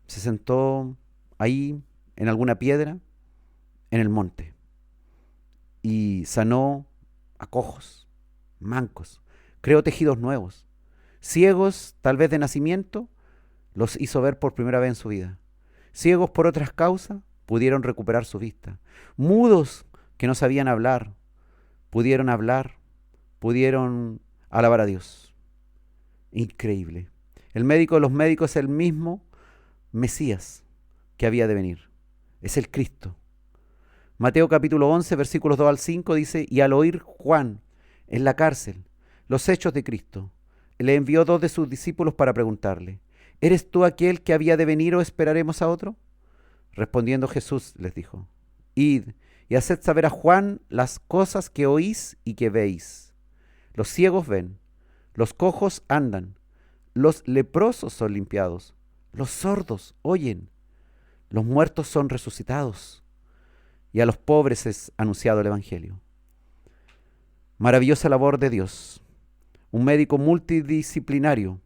Se sentó ahí, en alguna piedra, en el monte, y sanó a cojos, mancos, creó tejidos nuevos. Ciegos, tal vez de nacimiento, los hizo ver por primera vez en su vida. Ciegos por otras causas, pudieron recuperar su vista. Mudos que no sabían hablar, pudieron hablar, pudieron alabar a Dios. Increíble. El médico de los médicos es el mismo Mesías que había de venir. Es el Cristo. Mateo capítulo 11, versículos 2 al 5 dice, y al oír Juan en la cárcel los hechos de Cristo, le envió 2 de sus discípulos para preguntarle, ¿eres tú aquel que había de venir o esperaremos a otro? Respondiendo Jesús les dijo, id y haced saber a Juan las cosas que oís y que veis. Los ciegos ven, los cojos andan, los leprosos son limpiados, los sordos oyen, los muertos son resucitados, y a los pobres es anunciado el Evangelio. Maravillosa labor de Dios, un médico multidisciplinario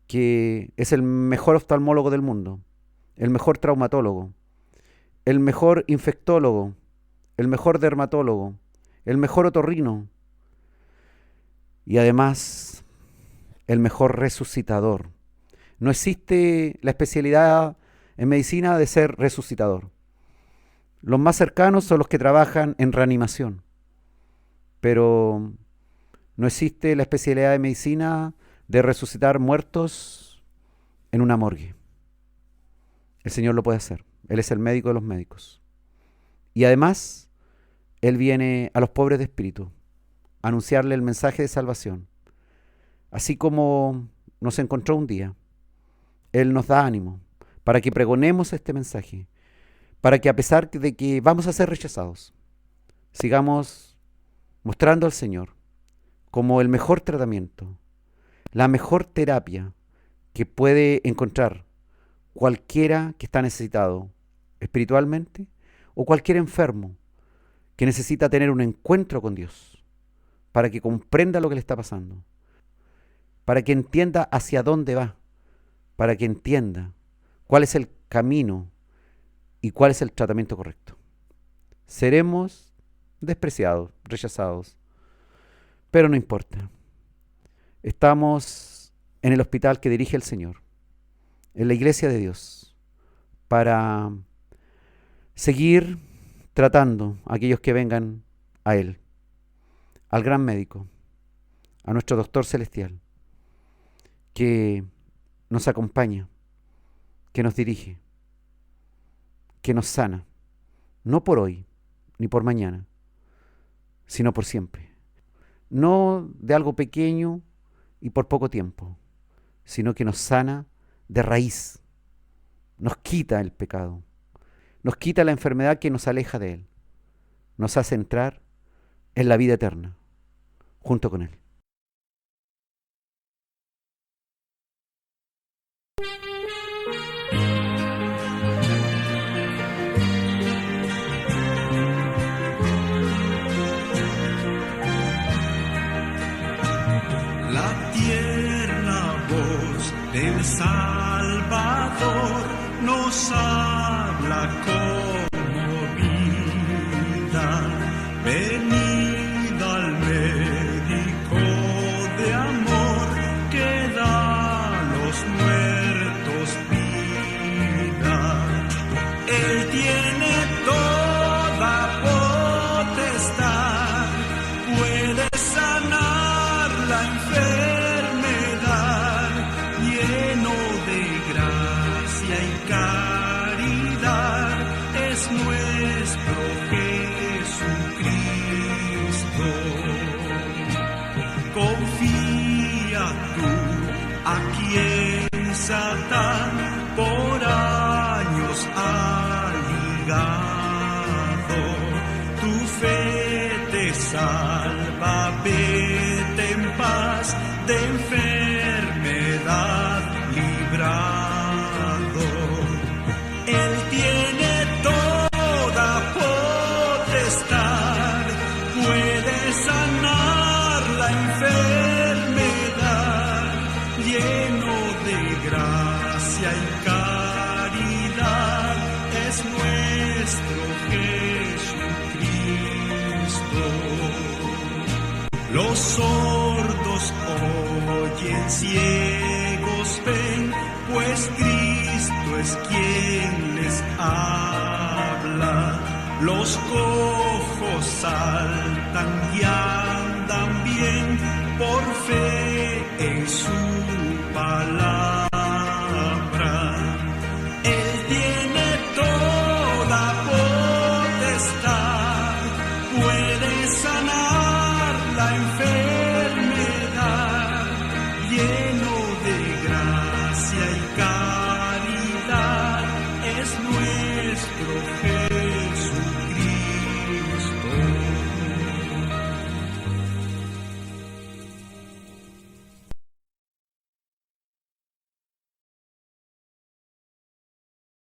que es el mejor oftalmólogo del mundo, el mejor traumatólogo, el mejor infectólogo, el mejor dermatólogo, el mejor otorrino y además el mejor resucitador. No existe la especialidad en medicina de ser resucitador. Los más cercanos son los que trabajan en reanimación, pero no existe la especialidad de medicina de resucitar muertos en una morgue. El Señor lo puede hacer. Él es el médico de los médicos. Y además, Él viene a los pobres de espíritu a anunciarle el mensaje de salvación. Así como nos encontró un día, Él nos da ánimo para que pregonemos este mensaje, para que a pesar de que vamos a ser rechazados, sigamos mostrando al Señor como el mejor tratamiento, la mejor terapia que puede encontrar cualquiera que está necesitado espiritualmente o cualquier enfermo que necesita tener un encuentro con Dios para que comprenda lo que le está pasando, para que entienda hacia dónde va, para que entienda cuál es el camino y cuál es el tratamiento correcto. Seremos despreciados, rechazados, pero no importa. Estamos en el hospital que dirige el Señor, en la iglesia de Dios, para seguir tratando a aquellos que vengan a Él, al gran médico, a nuestro doctor celestial, que nos acompaña, que nos dirige, que nos sana, no por hoy ni por mañana, sino por siempre. No de algo pequeño y por poco tiempo, sino que nos sana de raíz, nos quita el pecado, nos quita la enfermedad que nos aleja de Él, nos hace entrar en la vida eterna, junto con Él. La tierna voz del Salvador nos habla como vida. Venid al médico de amor que da a los muertos vida. lleno de gracia y caridad, es nuestro Jesucristo. Confía tú a quien Satán por años ha ligado. Tu fe te salva, vete en paz, de enfermedad librado. Él tiene toda potestad, puede sanar la enfermedad, lleno de gracia y caridad, es nuestro Jesucristo. Los sordos oyen, ciegos ven, pues Cristo es quien les habla. Los cojos saltan y andan bien por fe en su palabra.